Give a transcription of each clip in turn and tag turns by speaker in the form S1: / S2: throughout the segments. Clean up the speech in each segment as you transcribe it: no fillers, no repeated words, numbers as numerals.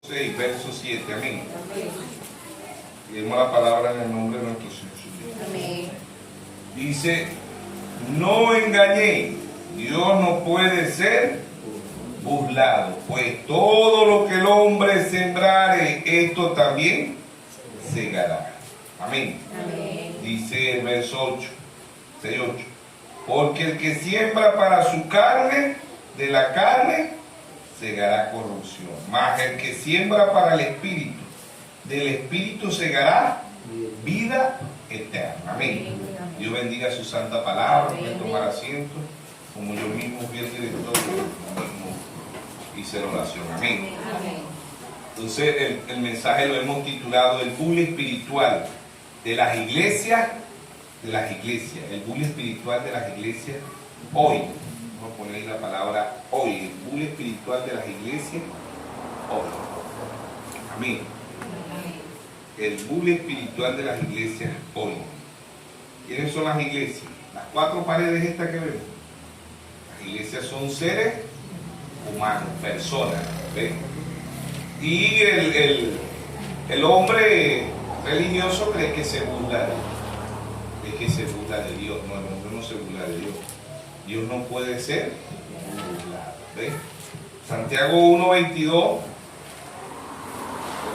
S1: 6, verso 7, amén. Leemos la palabra en el nombre de nuestro Señor Jesucristo.
S2: Amén.
S1: Dice, no engañéis, Dios no puede ser burlado, pues todo lo que el hombre sembrare, esto también segará. Amén.
S2: Amén.
S1: Dice el verso 8, 6, 8. Porque el que siembra para su carne, de la carne segará corrupción. Mas el que siembra para el Espíritu, del Espíritu segará vida eterna. Amén. Dios bendiga su santa palabra. Pueden tomar asiento. Como yo mismo fui el director, yo mismo hice la oración. Amén.
S2: Amén.
S1: Entonces el mensaje lo hemos titulado El bully espiritual de las iglesias, el bully espiritual de las iglesias hoy. Vamos a poner ahí la palabra hoy, el bully espiritual de las iglesias hoy. Amén. El bully espiritual de las iglesias hoy. ¿Quiénes son las iglesias? Las 4 paredes estas que vemos. Las iglesias son seres humanos, personas. ¿Ven? Y el hombre religioso cree que se burla de Dios. No, el hombre no se burla de Dios. Dios no puede ser burlado. ¿Ven? Santiago 1:22,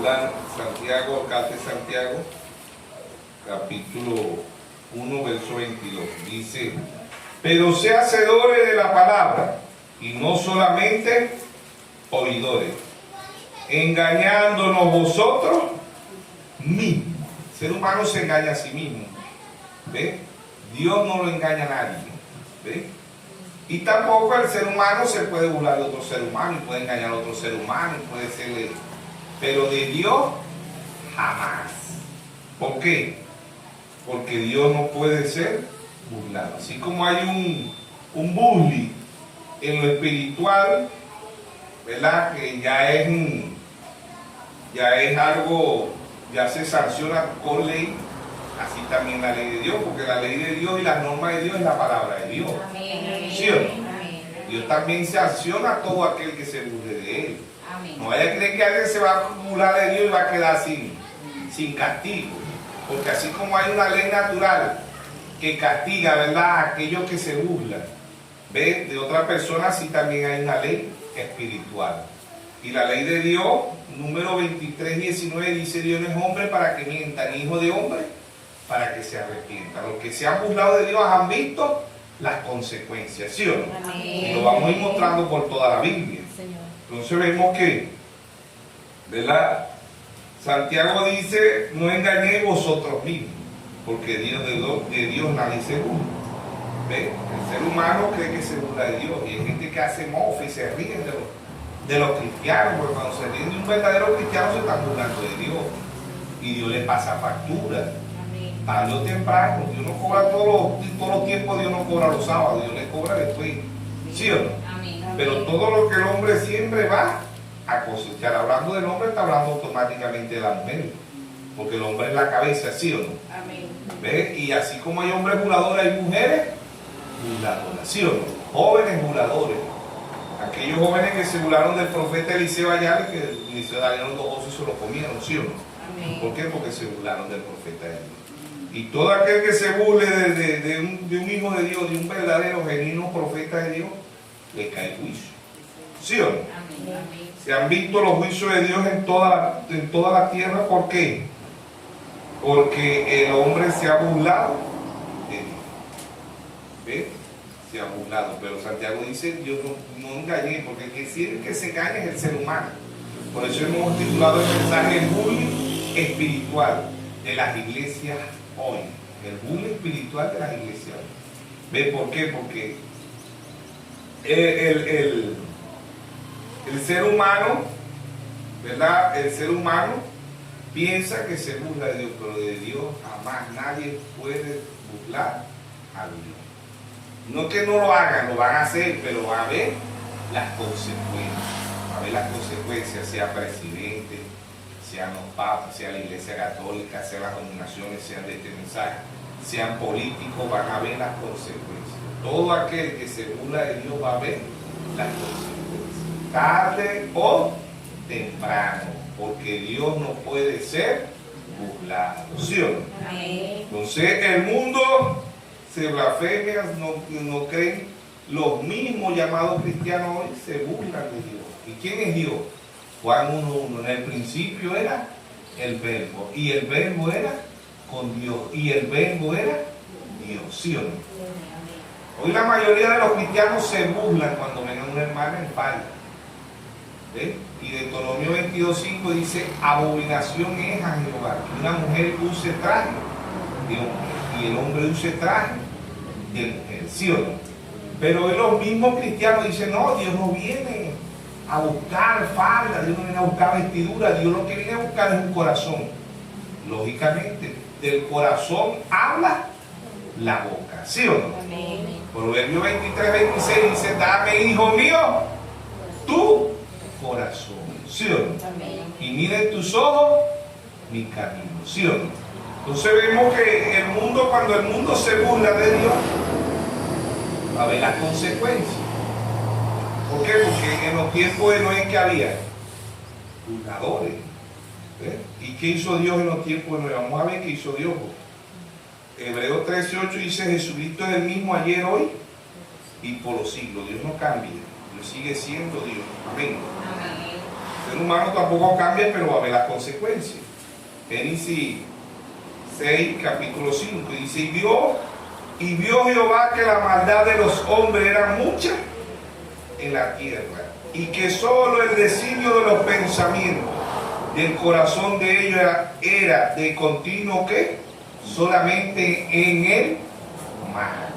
S1: ¿verdad? Santiago, carta de Santiago, capítulo 1, verso 22. Dice, pero sea hacedores de la palabra y no solamente oidores, engañándonos vosotros mismos. El ser humano se engaña a sí mismo. ¿Ve? Dios no lo engaña a nadie. ¿Ve? Y tampoco el ser humano se puede burlar de otro ser humano y puede engañar a otro ser humano y puede ser, pero de Dios jamás. ¿Por qué? Porque Dios no puede ser burlado. Así como hay un bully en lo espiritual, ¿verdad? Que ya es algo, ya se sanciona con ley, así también la ley de Dios, porque la ley de Dios y las normas de Dios es la palabra de Dios.
S2: Amén.
S1: ¿Sí o no?
S2: Amén.
S1: Dios también sanciona a todo aquel que se burle de él.
S2: Amén.
S1: No vaya a creer que alguien se va a burlar de Dios y va a quedar sin castigo. Porque así como hay una ley natural que castiga, ¿verdad?, a aquellos que se burlan, ¿ves?, de otra persona, así también hay una ley espiritual. Y la ley de Dios, número 23:19, dice, Dios no es hombre para que mienta, ni hijo de hombre para que se arrepienta. Los que se han burlado de Dios han visto las consecuencias, ¿sí o no?
S2: Amén.
S1: Y lo vamos a ir mostrando por toda la Biblia.
S2: Señor.
S1: Entonces vemos que, ¿verdad?, Santiago dice, no engañéis vosotros mismos, porque de Dios nadie se burla. ¿Ve? El ser humano cree que se burla de Dios, y hay gente que hace mofa y se ríen de los cristianos, porque cuando se ríen de un verdadero cristiano se están burlando de Dios, y Dios le pasa factura.
S2: Amén.
S1: Tarde o temprano, Dios no cobra todos los tiempos, Dios no cobra los sábados, Dios le cobra después, ¿sí o no?
S2: Amén.
S1: Pero todo lo que el hombre siempre va a cosechar. Hablando del hombre, está hablando automáticamente de la mujer, porque el hombre es la cabeza, ¿sí o no?
S2: Amén.
S1: ¿Ves? Y así como hay hombres burladores, hay mujeres burladoras, ¿sí o no? Jóvenes burladores. Aquellos jóvenes que se burlaron del profeta Eliseo allá, que Eliseo dañaron los ojos y se lo comieron, ¿sí o no?
S2: Amén.
S1: ¿Por qué? Porque se burlaron del profeta de Dios. Y todo aquel que se burle de un hijo de Dios, de un verdadero, genuino profeta de Dios, le cae juicio. ¿Sí o no?
S2: Amén. Amén.
S1: Se han visto los juicios de Dios en toda la tierra. ¿Por qué? Porque el hombre se ha burlado de Dios. ¿Ves? Se ha burlado. Pero Santiago dice, Dios no engañé, porque el que se engaña es el ser humano. Por eso hemos titulado el mensaje El bully espiritual de las iglesias hoy. El bully espiritual de las iglesias hoy. ¿Ves por qué? Porque el ser humano, ¿verdad? El ser humano piensa que se burla de Dios, pero de Dios jamás nadie puede burlar a Dios. No que no lo hagan, lo van a hacer, pero va a haber las consecuencias. Va a haber las consecuencias, sea presidente, sean los papas, sea la iglesia católica, sean las denominaciones, sean de este mensaje, sean políticos, van a haber las consecuencias. Todo aquel que se burla de Dios va a ver las consecuencias. Tarde o temprano, porque Dios no puede ser burlado, ¿sí o no? Entonces el mundo se blasfemia, no creen, los mismos llamados cristianos hoy se burlan de Dios. ¿Y quién es Dios? Juan 1:1, en el principio era el verbo, y el verbo era con Dios, y el verbo era Dios, ¿sí o no? Hoy la mayoría de los cristianos se burlan cuando ven a una hermana en falda. ¿Ve? Y Deuteronomio 22:5 dice, abominación es a Jehová que una mujer use traje de hombre y el hombre use traje de mujer, ¿sí o no? Pero hoy los mismos cristianos dicen, no, Dios no viene a buscar falda, Dios no viene a buscar vestidura, Dios lo que viene a buscar es un corazón. Lógicamente, del corazón habla la boca, ¿sí o no? Amén. Proverbio 23:26 dice, dame, hijo mío, tu corazón, ¿sí o no? Amén. Y miren tus ojos mi camino, ¿sí o no? Entonces vemos que el mundo, cuando el mundo se burla de Dios, va a ver las consecuencias. ¿Por qué? Porque en los tiempos de Noé, que había burladores. ¿Y qué hizo Dios en los tiempos de Noé? Vamos a ver qué hizo Dios. Hebreos 13:8 dice, Jesucristo es el mismo ayer, hoy y por los siglos. Dios no cambia, Dios sigue siendo Dios. Amén. Amén. El ser humano tampoco cambia, pero va a ver las consecuencias. Génesis 6, capítulo 5, dice, y vio Jehová que la maldad de los hombres era mucha en la tierra, y que solo el designio de los pensamientos del corazón de ellos era de continuo, ¿qué? Solamente en el mal.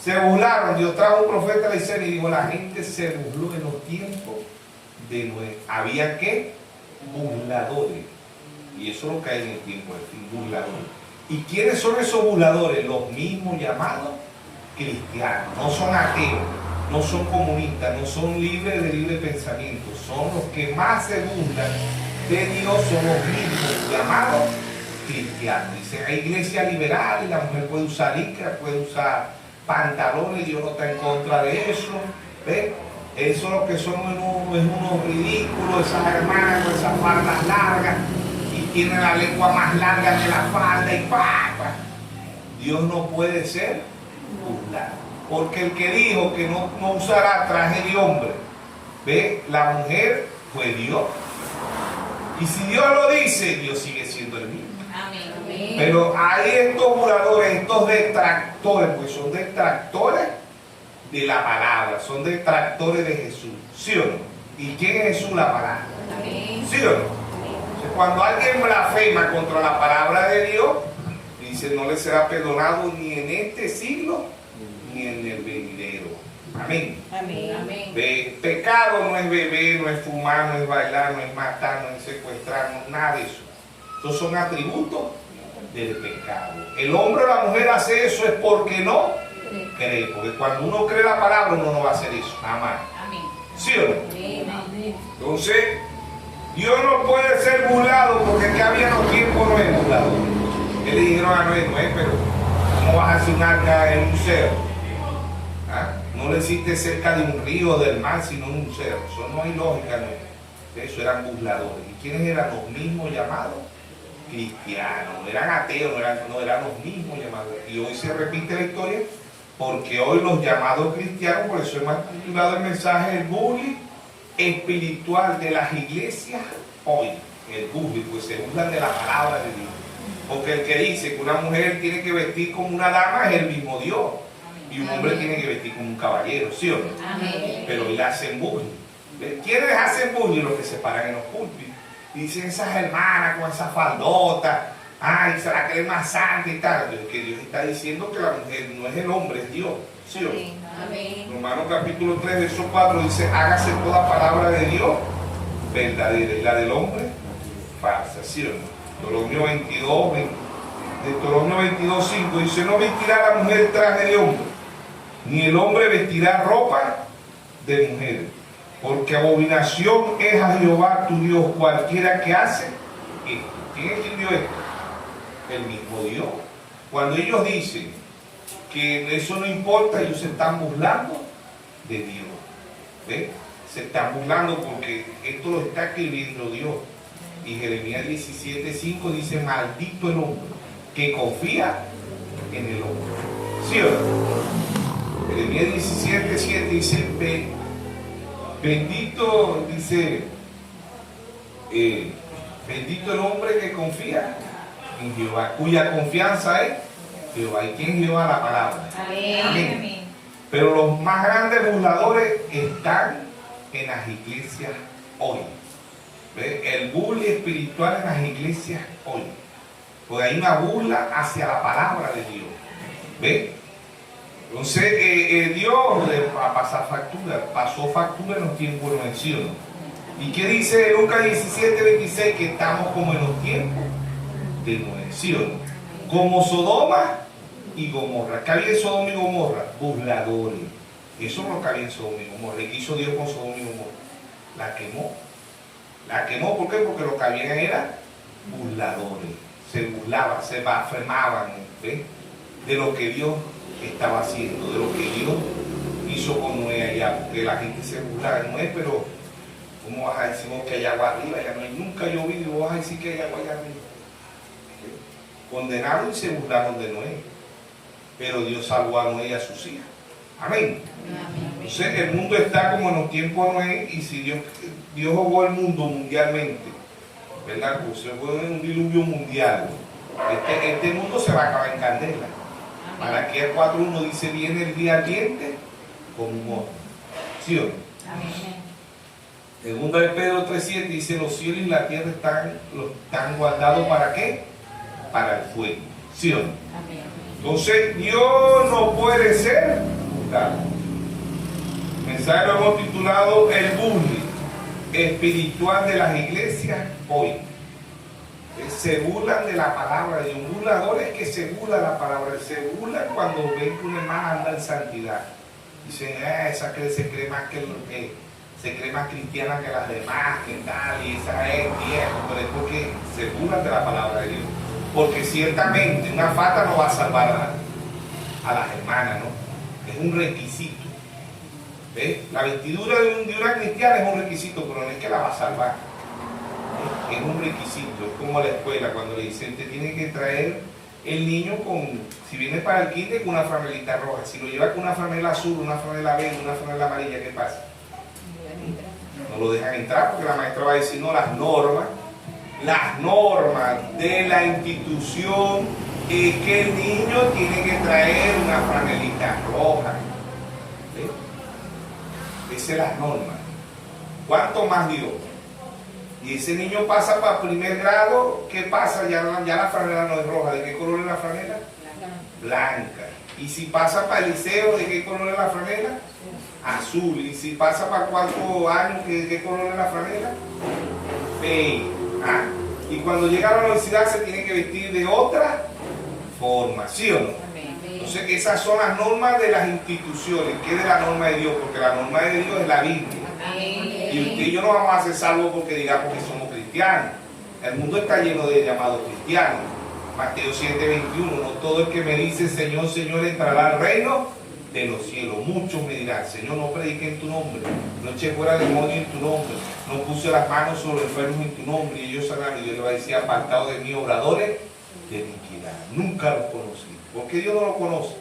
S1: Se burlaron. Dios trajo un profeta de Isaías y dijo, la gente se burló en los tiempos de Noé. Había que burladores, y eso es lo que hay en el tiempo del fin, burladores. ¿Y quiénes son esos burladores? Los mismos llamados cristianos. No son ateos, no son comunistas, no son libres de libre pensamiento, son los que más se burlan de Dios, son los mismos llamados cristianos. Dice, hay iglesia liberal y la mujer puede usar licra, puede usar pantalones, Dios no está en contra de eso. ¿Ve? Eso lo que son es unos ridículos, esas hermanas con esas faldas largas y tienen la lengua más larga que la falda y ¡papa! Dios no puede ser burlado, porque el que dijo que no usará traje de hombre, ¿ve? La mujer fue Dios, y si Dios lo dice, Dios sigue siendo el mismo. Amén. Pero hay estos burladores, estos detractores, pues son detractores de la palabra, son detractores de Jesús, ¿sí o no? ¿Y quién es Jesús? La palabra. Amén. ¿Sí o no? Entonces, cuando alguien blasfema contra la palabra de Dios, dice, no le será perdonado ni en este siglo ni en el venidero. Amén. Amén. Amén. Pecado no es beber, no es fumar, no es bailar, no es matar, no es secuestrar, no, nada de eso. Esos son atributos del pecado. El hombre o la mujer hace eso es porque no cree, porque cuando uno cree la palabra uno no va a hacer eso, nada más. Amén. ¿Sí o no? Amén. Entonces, Dios no puede ser burlado, porque que había en los tiempos no es burlado. Él le dijeron a Noé, pero ¿cómo vas a hacer un arca en un cerro? ¿Ah? No lo hiciste cerca de un río, del mar, sino en un cerro. Eso no hay lógica, no. Eso eran burladores. ¿Y quiénes eran los mismos llamados? Cristianos. No eran ateos, no eran los mismos llamados. Y hoy se repite la historia, porque hoy los llamados cristianos, por eso hemos titulado el mensaje, el bullying espiritual de las iglesias hoy. El bullying, pues se burlan de la palabra de Dios. Porque el que dice que una mujer tiene que vestir como una dama es el mismo Dios. Y un hombre tiene que vestir como un caballero, ¿sí o no? Amén. Pero hoy le hacen bullying. ¿Quiénes hacen bullying? Los que se paran en los púlpitos. Dicen esas hermanas con esas faldotas, ay, se la creen más santa y tal. Pero que Dios está diciendo que la mujer no es el hombre, es Dios, ¿sí o no? Amén. Romanos capítulo 3, verso 4 dice, hágase toda palabra de Dios verdadera y la del hombre falsa, ¿sí o no? Deuteronomio 22, 5 dice, no vestirá la mujer traje de hombre, ni el hombre vestirá ropa de mujer, porque abominación es a Jehová tu Dios cualquiera que hace esto. ¿Quién escribió esto? El mismo Dios. Cuando ellos dicen que eso no importa, ellos se están burlando de Dios. ¿Ve? se están burlando porque esto lo está escribiendo Dios. Y Jeremías 17:5 dice, maldito el hombre que confía en el hombre. ¿Sí o no? Jeremías 17:7 dice, bendito, dice, bendito el hombre que confía en Jehová, cuya confianza es Jehová. ¿Y quién es Jehová? La palabra.
S2: Amén.
S1: Amén. Pero los más grandes burladores están en las iglesias hoy. ¿Ve? El bullying espiritual en las iglesias hoy. Porque hay una burla hacia la palabra de Dios. ¿Ve? Entonces Dios le va a pasar factura. Pasó factura en los tiempos de Noé, ¿sí o no? ¿Y qué dice Lucas 17:26? Que estamos como en los tiempos de Noé, ¿sí o no? Como Sodoma y Gomorra. ¿Qué había en Sodoma y Gomorra? Burladores. Eso no lo que había en Sodoma y Gomorra. ¿Qué hizo Dios con Sodoma y Gomorra? La quemó. La quemó, ¿por qué? Porque lo que había era burladores. Se burlaban, se blasfemaban, ¿ves? De lo que Dios estaba haciendo, de lo que Dios hizo con Noé allá. Porque la gente se burlaba de Noé, pero ¿cómo vas a decir vos que hay agua arriba? Ya no hay nunca llovido, vos vas a decir que hay agua allá arriba. Condenaron y se burlaron de Noé. Pero Dios salvó a Noé y a sus hijas. Amén. Entonces el mundo está como en los tiempos de Noé, y si Dios jugó el mundo mundialmente, ¿verdad? Pues se fue en un diluvio mundial. Este mundo se va a acabar en candela. Malaquías 4:1 dice, viene el día ardiente como un horno. ¿Sí o no? Segunda de Pedro 3:7 dice, los cielos y la tierra están guardados ¿para qué? Para el fuego. ¿Sí o no? Entonces Dios no puede ser juzgado. El mensaje lo hemos titulado el bullying espiritual de las iglesias hoy. Se burlan de la palabra de Dios. Un burlador es que se burla de la palabra. Se burlan cuando ven que una hermana anda en santidad. Dicen, esa que se cree más se cree más cristiana que las demás, que tal, y esa es vieja. Pero es porque se burlan de la palabra de Dios. Porque ciertamente una falta no va a salvar a las hermanas, ¿no? Es un requisito. ¿Ves? La vestidura de una cristiana es un requisito, pero no es que la va a salvar. Es un requisito. Es como la escuela, cuando le dicen, te tiene que traer el niño si viene para el kinder, con una franelita roja. Si lo lleva con una franela azul, una franela verde, una franela amarilla, ¿qué pasa? No lo dejan entrar porque la maestra va a decir, no, las normas de la institución es que el niño tiene que traer una franelita roja. ¿Sí? Esas son las normas. ¿Cuánto más Dios? Y ese niño pasa para primer grado, ¿qué pasa? Ya la franela no es roja. ¿De qué color es la franela? Blanca. Y si pasa para el liceo, ¿de qué color es la franela? Azul. Y si pasa para cuarto año, ¿de qué color es la franela? Beige. ¿Ah? Y cuando llega a la universidad se tiene que vestir de otra forma, ¿sí o no? Entonces esas son las normas de las instituciones. ¿Qué es de la norma de Dios? Porque la norma de Dios es la Biblia. Y usted y yo no vamos a ser salvos porque digamos que somos cristianos. El mundo está lleno de llamados cristianos. Mateo 7:21, no todo el que me dice Señor, Señor entrará al reino de los cielos. Muchos me dirán, Señor, no prediqué en tu nombre, no eché fuera demonio en tu nombre, no puse las manos sobre enfermos en tu nombre, y ellos sabrán, y Dios le va a decir, apartado de mí, obradores de iniquidad. Nunca los conocí. ¿Por qué Dios no lo conoce?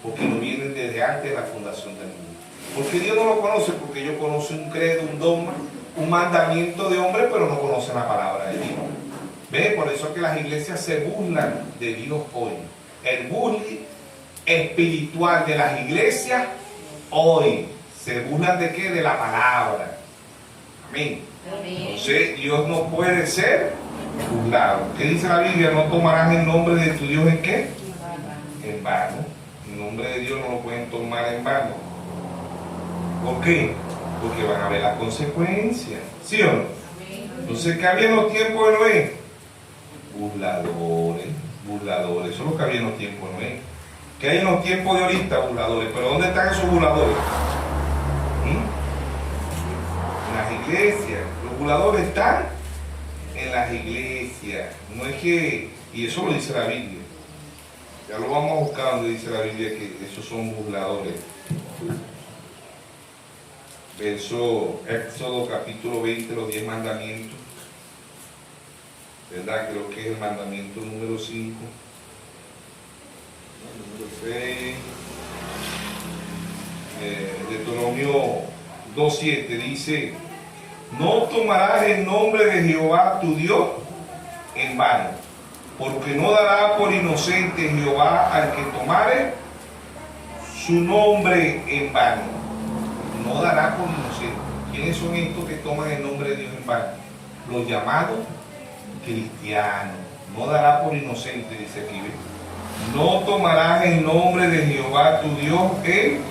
S1: Porque no vienen desde antes de la fundación del mundo. Porque Dios no lo conoce, porque ellos conocen un credo, un dogma, un mandamiento de hombre, pero no conocen la palabra de Dios. ¿Ve? Por eso es que las iglesias se burlan de Dios hoy. El bullying espiritual de las iglesias hoy. ¿Se burlan de qué? De la palabra. Amén. Entonces Dios no puede ser burlado. ¿Qué dice la Biblia? No tomarás el nombre de tu Dios en qué? En vano. El nombre de Dios no lo pueden tomar en vano. ¿Por qué? Porque van a ver las consecuencias. ¿Sí o no? Entonces, ¿qué había en los tiempos de Noé? Burladores. Eso es lo que había en los tiempos de Noé. ¿Qué hay en los tiempos de ahorita? Burladores. ¿Pero dónde están esos burladores? En las iglesias. Los burladores están en las iglesias. No es que... Y eso lo dice la Biblia. Ya lo vamos a buscar donde dice la Biblia que esos son burladores. verso Éxodo capítulo 20, los 10 mandamientos, ¿verdad? Creo que es el mandamiento número 5, número 6, Deuteronomio 2:7 dice: no tomarás el nombre de Jehová tu Dios en vano, porque no dará por inocente Jehová al que tomare su nombre en vano. No dará por inocente. ¿Quiénes son estos que toman el nombre de Dios en vano? Los llamados cristianos. No dará por inocente, dice aquí. ¿Ves? No tomarás el nombre de Jehová tu Dios en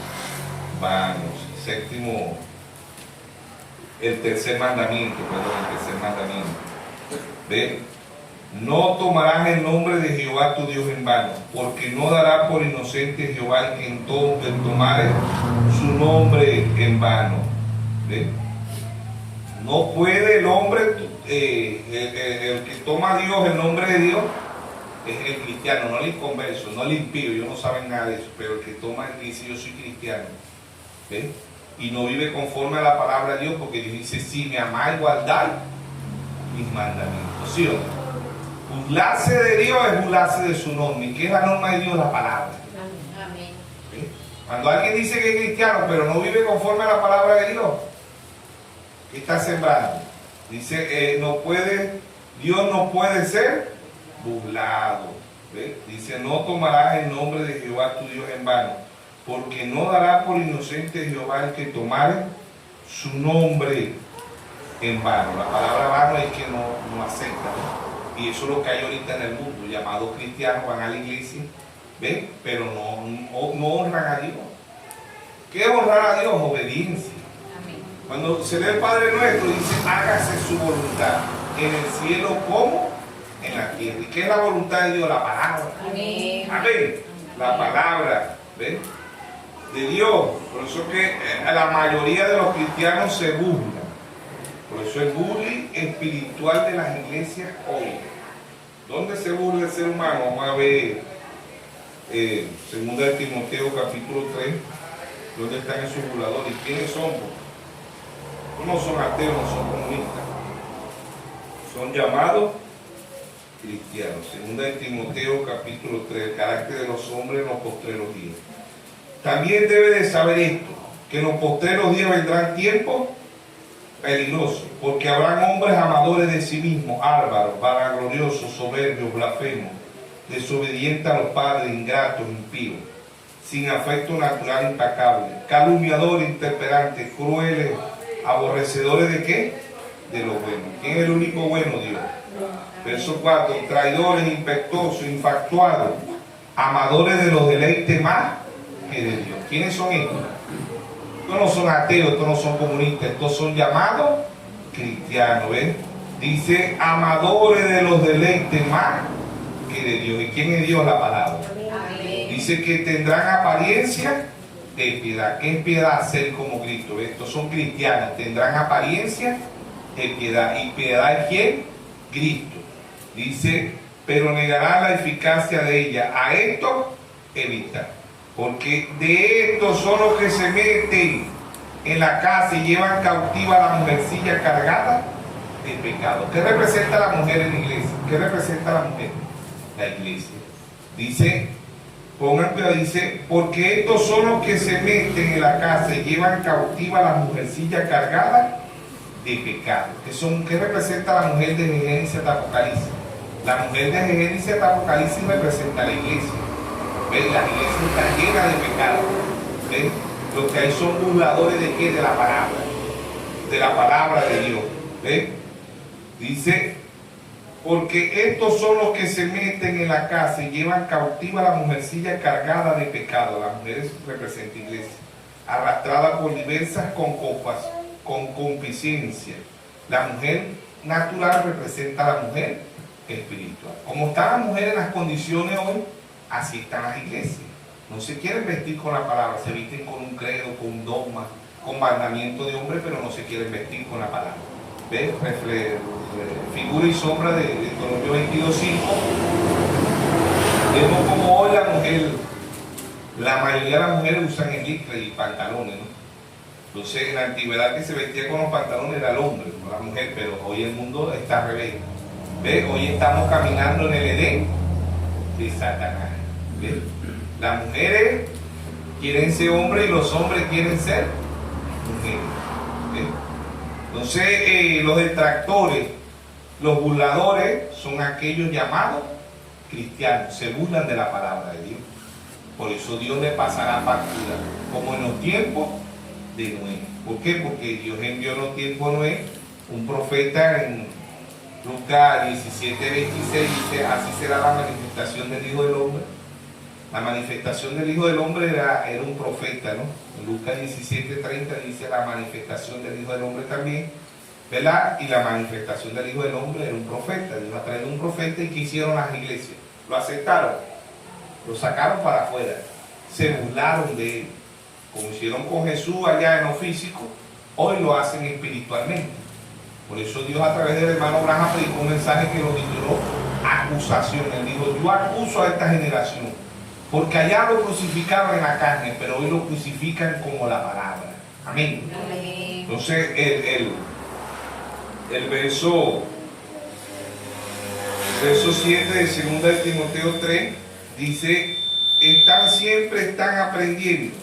S1: vano. Séptimo, el tercer mandamiento, ¿Ve? No tomarás el nombre de Jehová tu Dios en vano, porque no dará por inocente Jehová el que tomare su nombre en vano. ¿Ve? No puede el hombre, el que toma a Dios, el nombre de Dios, es el cristiano, no el inconverso, no el impío, ellos no saben nada de eso, pero el que toma dice: yo soy cristiano. ¿Ve? Y no vive conforme a la palabra de Dios, porque Dios dice: si me amáis, guardad mis mandamientos. ¿Sí o no? Burlarse de Dios es burlarse de su norma. ¿Y qué es la norma de Dios? La palabra.
S2: Amén.
S1: ¿Sí? Cuando alguien dice que es cristiano, pero no vive conforme a la palabra de Dios, ¿qué está sembrando? Dice, Dios no puede ser burlado. ¿Ve? Dice: no tomarás el nombre de Jehová tu Dios en vano, porque no dará por inocente Jehová el que tomare su nombre en vano. La palabra vano es que no acepta, ¿no? Y eso es lo que hay ahorita en el mundo, llamados cristianos, van a la iglesia, ¿ven? Pero no honran a Dios. ¿Qué es honrar a Dios? Obediencia.
S2: Amén.
S1: Cuando se lee el Padre Nuestro, dice: hágase su voluntad, en el cielo como en la tierra. ¿Y qué es la voluntad de Dios? La palabra.
S2: Amén.
S1: Amén. La palabra, ¿ven? De Dios. Por eso que la mayoría de los cristianos se burlan. Por eso el bullying espiritual de las iglesias hoy. ¿Dónde se burla el ser humano? Vamos a ver segunda de Timoteo capítulo 3. ¿Dónde están esos burladores? ¿Y quiénes son? No son ateos, no son comunistas. Son llamados cristianos. Segunda de Timoteo capítulo 3. El carácter de los hombres en los postreros días. También debe de saber esto, que en los postreros días vendrán tiempos peligrosos, porque habrán hombres amadores de sí mismos, álvaros, vanagloriosos, soberbios, blasfemos, desobedientes a los padres, ingratos, impíos, sin afecto natural impecable, calumniadores, intemperantes, crueles, aborrecedores ¿de qué? De lo bueno. ¿Quién es el único bueno? Dios. Verso 4, traidores, impetuosos, infatuados, amadores de los deleites más que de Dios. ¿Quiénes son estos? Estos no son ateos, estos no son comunistas, estos son llamados cristianos, ¿ven? Dice: amadores de los deleites más que de Dios. ¿Y quién es Dios? La palabra.
S2: Amén.
S1: Dice que tendrán apariencia de piedad. ¿Qué es piedad? Ser como Cristo. Estos son cristianos, tendrán apariencia de piedad. ¿Y piedad es quién? Cristo. Dice: pero negarán la eficacia de ella. A esto evitar. Porque de estos son los que se meten en la casa y llevan cautiva a la mujercilla cargada de pecado. ¿Qué representa la mujer en la iglesia? ¿Qué representa la mujer? La iglesia. Dice, pongan cuidado, dice: porque estos son los que se meten en la casa y llevan cautiva a la mujercilla cargada de pecado. ¿Qué representa la mujer de Génesis hasta Apocalipsis? La mujer de Génesis hasta Apocalipsis representa a la iglesia. ¿Ven? Las iglesias están llenas de pecado. ¿Ven? Los que hay son burladores de qué? De la palabra. De la palabra de Dios. ¿Ven? Dice: porque estos son los que se meten en la casa y llevan cautiva a la mujercilla cargada de pecado. Las mujeres representan iglesia. Arrastrada por diversas concupiscencias. La mujer natural representa a la mujer espiritual. Como están las mujeres en las condiciones hoy, así están las iglesias. No se quieren vestir con la palabra, se visten con un credo, con un dogma, con mandamiento de hombre, pero no se quieren vestir con la palabra. ¿Ves? Figura y sombra de Deuteronomio 22:5. Vemos como hoy la mayoría de las mujeres usan licra y pantalones, ¿no? Entonces, en la antigüedad que se vestía con los pantalones era el hombre, no la mujer, pero hoy el mundo está al revés. ¿Ve? Hoy estamos caminando en el Edén de Satanás. ¿Ve? Las mujeres quieren ser hombres y los hombres quieren ser mujeres. ¿Ve? Entonces, los detractores, los burladores son aquellos llamados cristianos, se burlan de la palabra de Dios. Por eso Dios le pasará factura, como en los tiempos de Noé. ¿Por qué? Porque Dios envió en los tiempos de Noé un profeta. En Lucas 17:26 dice: así será la manifestación del Hijo del Hombre. La manifestación del Hijo del Hombre era un profeta, ¿no? En Lucas 17:30 dice: la manifestación del Hijo del Hombre también, ¿verdad? Y la manifestación del Hijo del Hombre era un profeta. Dios ha traído un profeta. ¿Y qué hicieron las iglesias? Lo aceptaron, lo sacaron para afuera, se burlaron de él. Como hicieron con Jesús allá en lo físico, hoy lo hacen espiritualmente. Por eso Dios, a través del hermano Branham, predicó un mensaje que lo tituló acusación. Él dijo: yo acuso a esta generación, porque allá lo crucificaron en la carne, pero hoy lo crucifican como la palabra. Amén.
S2: Amén.
S1: Entonces el verso 7 de 2 de Timoteo 3 dice: siempre están aprendiendo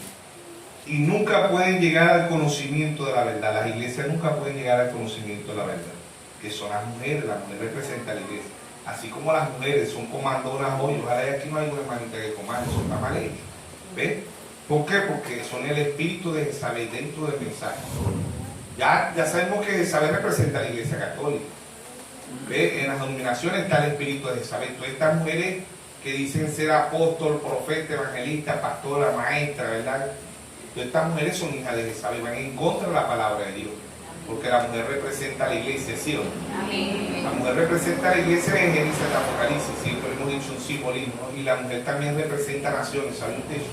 S1: y nunca pueden llegar al conocimiento de la verdad. Las iglesias nunca pueden llegar al conocimiento de la verdad, que son las mujeres. La mujer representa a la iglesia. Así como las mujeres son comandoras hoy, ojalá aquí no hay una hermanita que comande, eso está mal hecho. ¿Ves? ¿Por qué? Porque son el espíritu de Jezabel dentro del mensaje. Ya sabemos que Jezabel representa a la iglesia católica. ¿Ves? En las denominaciones está el espíritu de Jezabel. Todas estas mujeres que dicen ser apóstol, profeta, evangelista, pastora, maestra, ¿verdad? Todas estas mujeres son hijas de Jezabel, van en contra de la palabra de Dios. Porque la mujer representa a la iglesia, ¿sí o no?
S2: Amén.
S1: La mujer representa a la iglesia en Génesis y Apocalipsis, siempre hemos dicho un simbolismo, ¿no? Y la mujer también representa naciones, ¿saben ustedes?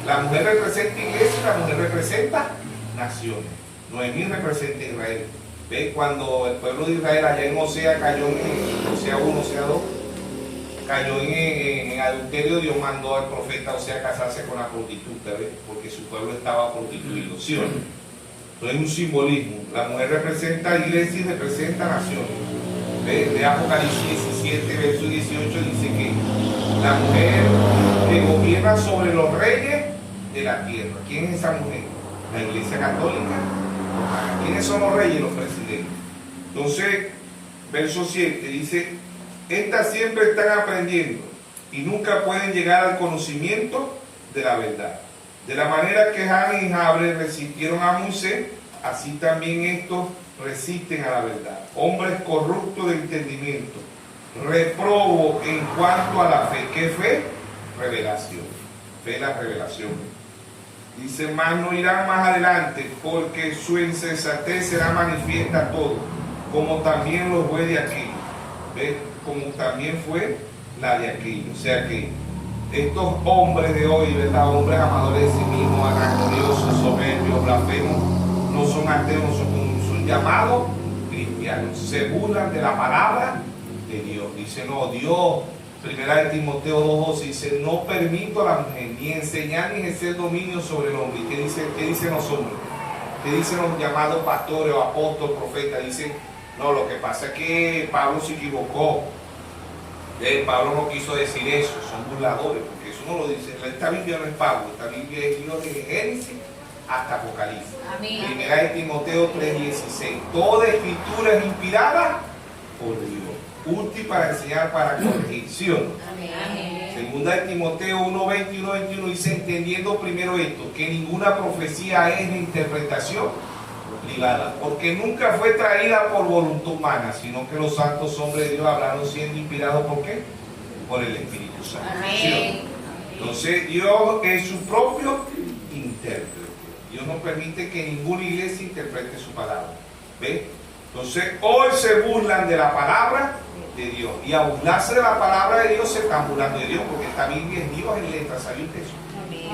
S1: La mujer representa iglesia y la mujer representa naciones. Noemí representa a Israel. ¿Ve? Cuando el pueblo de Israel allá en Osea cayó en Osea 1, Osea 2, cayó en adulterio, Dios mandó al profeta Osea casarse con la prostituta, ¿ve? Porque su pueblo estaba prostituido, ¿sí o no? Entonces es un simbolismo. La mujer representa a iglesia y representa a naciones. ¿Ve? De Apocalipsis 17, verso 18 dice que la mujer que gobierna sobre los reyes de la tierra. ¿Quién es esa mujer? La iglesia católica. ¿Quiénes son los reyes y los presidentes? Entonces, verso 7 dice: estas siempre están aprendiendo y nunca pueden llegar al conocimiento de la verdad. De la manera que Janes y Jabres resistieron a Moisés, así también estos resisten a la verdad. Hombres corruptos de entendimiento, reprobo en cuanto a la fe. ¿Qué fe? Revelación. Fe, la revelación. Dice: más no irán más adelante, porque su insensatez será manifiesta a todos, como también lo fue de aquello. ¿Ves? Como también fue la de aquello. O sea que estos hombres de hoy, ¿verdad? Hombres amadores de sí mismos, anacoriosos, soberbios, blasfemos, no son ateos, son llamados cristianos. Se burlan de la palabra de Dios. Dice: no, Dios, primera de Timoteo 2:12 dice: no permito a la mujer ni enseñar ni ejercer dominio sobre el hombre. ¿Qué dicen los hombres? ¿Qué dicen los llamados pastores o apóstoles, profetas? Dicen: no, lo que pasa es que Pablo se equivocó. Pablo no quiso decir eso. Son burladores, porque eso no lo dice. Esta Biblia no es Pablo, esta Biblia es Dios desde Génesis hasta Apocalipsis.
S2: Amén.
S1: Primera de Timoteo 3:16. Toda escritura es inspirada por Dios, útil para enseñar, para corregir, ¿sí o no?
S2: Amén.
S1: Segunda de Timoteo 1:21 dice: entendiendo primero esto, que ninguna profecía es de interpretación privada, porque nunca fue traída por voluntad humana, sino que los santos hombres de Dios hablaron siendo inspirados ¿por qué? Por el Espíritu Santo.
S2: Amén.
S1: Entonces Dios es su propio intérprete. Dios no permite que ninguna iglesia interprete su palabra. ¿Ve? Entonces hoy se burlan de la palabra de Dios, y a burlarse de la palabra de Dios se están burlando de Dios, porque esta Biblia es Dios en letra. ¿Sabían eso?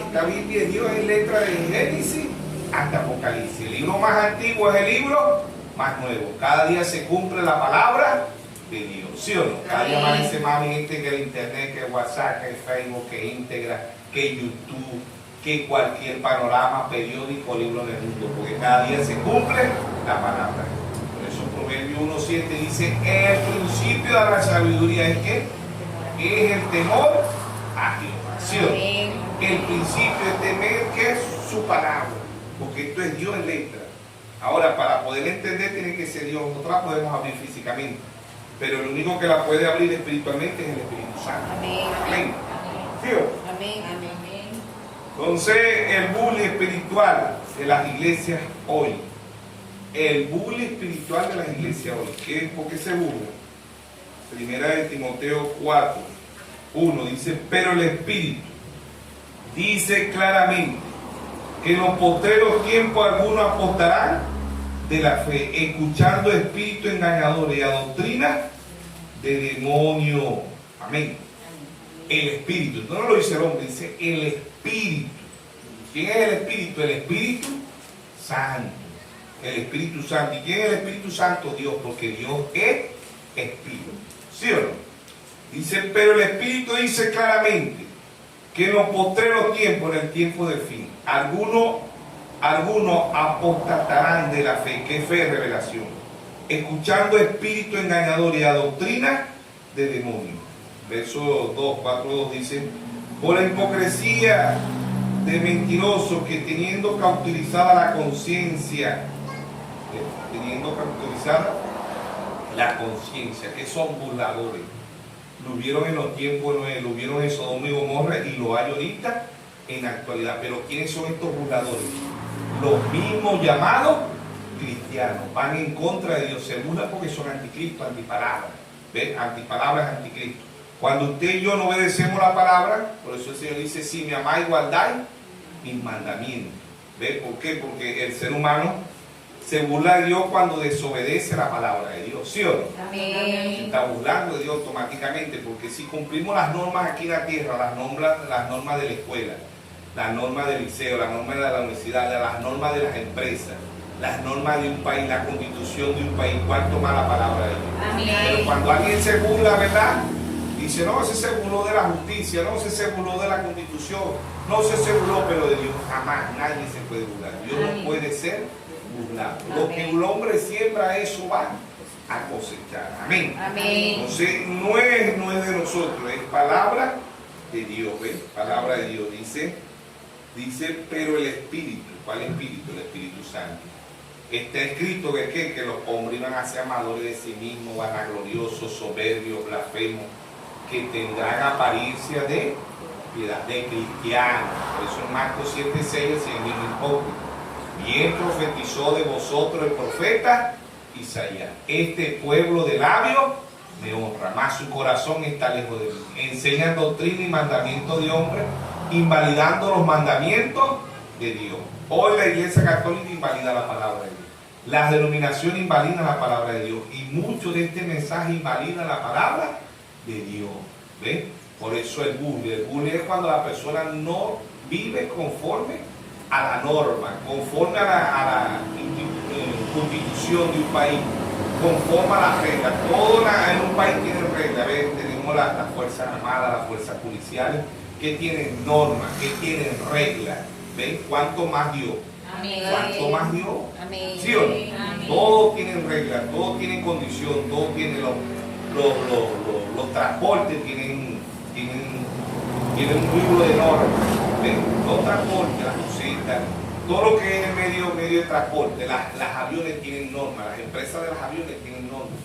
S1: Esta Biblia es Dios en letra de Génesis hasta Apocalipsis. El libro más antiguo es el libro más nuevo. Cada día se cumple la palabra de Dios, ¿sí o no? Cada día amanece más gente que el internet, que WhatsApp, que Facebook, que Integra, que YouTube, que cualquier panorama, periódico o libro en el mundo, porque cada día se cumple la palabra. Por eso Proverbio 1.7 dice, el principio de la sabiduría es que es el temor a Jehová. ¿Sí o no? El principio es temer que es su palabra, porque esto es Dios en letra. Ahora, para poder entender tiene que ser Dios. Nosotros la podemos abrir físicamente, pero el único que la puede abrir espiritualmente es el Espíritu Santo.
S2: Amén.
S1: Amén. ¿Sí o no?
S2: Amén. Amén.
S1: Entonces, el bullying espiritual de las iglesias hoy. El bullying espiritual de las iglesias hoy. ¿Por qué se burla? Primera de Timoteo 4:1 dice, pero el Espíritu dice claramente que en los postreros tiempos algunos apostarán de la fe, escuchando espíritus engañadores y a doctrina de demonio. Amén. El Espíritu, no lo dice el hombre, dice el Espíritu. ¿Quién es el Espíritu? El Espíritu Santo. El Espíritu Santo. ¿Y quién es el Espíritu Santo? Dios, porque Dios es Espíritu. ¿Sí o no? Dice, pero el Espíritu dice claramente que en los postreros tiempos, en el tiempo del fin, algunos apostatarán de la fe. ¿Qué fe? Revelación. Escuchando espíritu engañador y a doctrina de demonios. Verso 4:2 dice, por la hipocresía de mentirosos que teniendo cauterizada la conciencia, que son burladores. Lo vieron en los tiempos, lo vieron en Sodoma y Gomorra y lo hay ahorita en la actualidad. Pero ¿quiénes son estos burladores? Los mismos llamados cristianos. Van en contra de Dios, se burlan porque son anticristo, antipalabras. ¿Ven? Antipalabras, anticristo. Cuando usted y yo no obedecemos la palabra, por eso el Señor dice, si me amáis, guardáis mis mandamientos. ¿Ven? ¿Por qué? Porque el ser humano se burla de Dios cuando desobedece la palabra de Dios, ¿sí o no?
S2: Amén.
S1: Se está burlando de Dios automáticamente, porque si cumplimos las normas aquí en la tierra, las normas de la escuela, las normas del liceo, las normas de la universidad, las normas de las empresas, las normas de un país, la constitución de un país, cuánto más la palabra de Dios.
S2: Amén.
S1: Pero cuando alguien se burla, ¿verdad? Dice, no, ese se burló de la justicia, no, ese se burló de la constitución, no, ese se burló, pero de Dios jamás nadie se puede burlar. Dios no puede ser burlado. Lo que un hombre siembra, eso va a cosechar. Amén.
S2: Amén.
S1: Entonces, no es de nosotros, es palabra de Dios. ¿Ves? Palabra de Dios. Dice, pero el Espíritu, ¿cuál Espíritu? El Espíritu Santo. Está escrito que los hombres iban a ser amadores de sí mismos, vanagloriosos, soberbios, blasfemos, que tendrán apariencia de piedad, de cristianos. Por eso en Marcos 7:6 el mismo hipócrita. Bien profetizó de vosotros el profeta Isaías. Este pueblo de labios me honra, mas su corazón está lejos de mí. Enseñan doctrina y mandamiento de hombres, invalidando los mandamientos de Dios. Hoy la Iglesia Católica invalida la palabra de Dios. Las denominaciones invalidan la palabra de Dios. Y mucho de este mensaje invalida la palabra de Dios. ¿Ven? Por eso el bullying. El bullying es cuando la persona no vive conforme a la norma, conforme a la constitución de un país, conforme a las reglas. Todo en un país tiene reglas. ¿Ven? Tenemos las Fuerzas Armadas, las Fuerzas Policiales, que tienen normas, que tienen reglas. ¿Ven? ¿Cuánto más Dios?
S2: Amén.
S1: ¿Cuánto más Dios?
S2: Amén.
S1: ¿Sí o no?
S2: Amén.
S1: Todos tienen reglas, todos tienen condición, todos tienen los transportes, tienen un libro de normas. ¿Ven? Los transportes, las cositas, todo lo que es el medio de transporte, las aviones tienen normas, las empresas de los aviones tienen normas.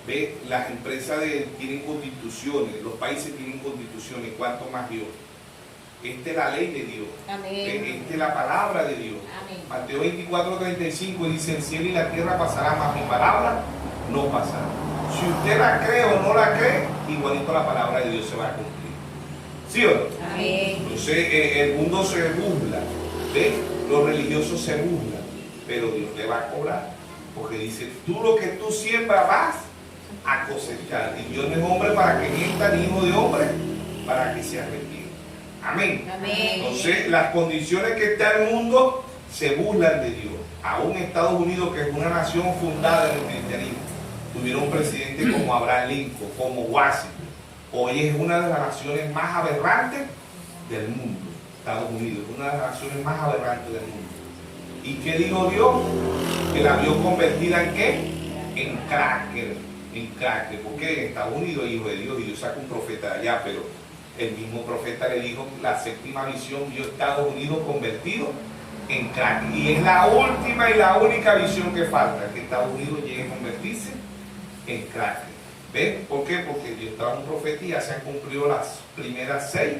S1: ¿Ve? Las empresas tienen constituciones, los países tienen constituciones, ¿cuánto más Dios? Esta es la ley de Dios.
S2: Amén.
S1: Esta es la palabra de Dios.
S2: Amén.
S1: Mateo 24:35 dice, el cielo y la tierra pasarán, mas mi palabra no pasará. Si usted la cree o no la cree, igualito la palabra de Dios se va a cumplir. ¿Sí o no?
S2: Amén.
S1: Entonces el mundo se burla, ¿ves? Los religiosos se burlan, pero Dios le va a cobrar. Porque dice, tú lo que tú siembras vas a cosechar. Y Dios no es hombre para que mienta, ni hijo de hombre para que se arrepienta. Amén.
S2: Amén.
S1: Entonces, las condiciones que está el mundo se burlan de Dios. Aún Estados Unidos, que es una nación fundada en el cristianismo, tuvieron un presidente como Abraham Lincoln, como Washington. Hoy es una de las naciones más aberrantes del mundo. Estados Unidos, una de las naciones más aberrantes del mundo. ¿Y qué dijo Dios? Que la vio convertida en ¿qué? En cracker, porque en Estados Unidos es hijo de Dios y Dios saca un profeta de allá, pero el mismo profeta le dijo la séptima visión vio Estados Unidos convertido en cracker. Y es la última y la única visión que falta, que Estados Unidos llegue a convertirse en cracker. ¿Ven? ¿Por qué? Porque Dios estaba un profeta y ya se han cumplido las primeras 6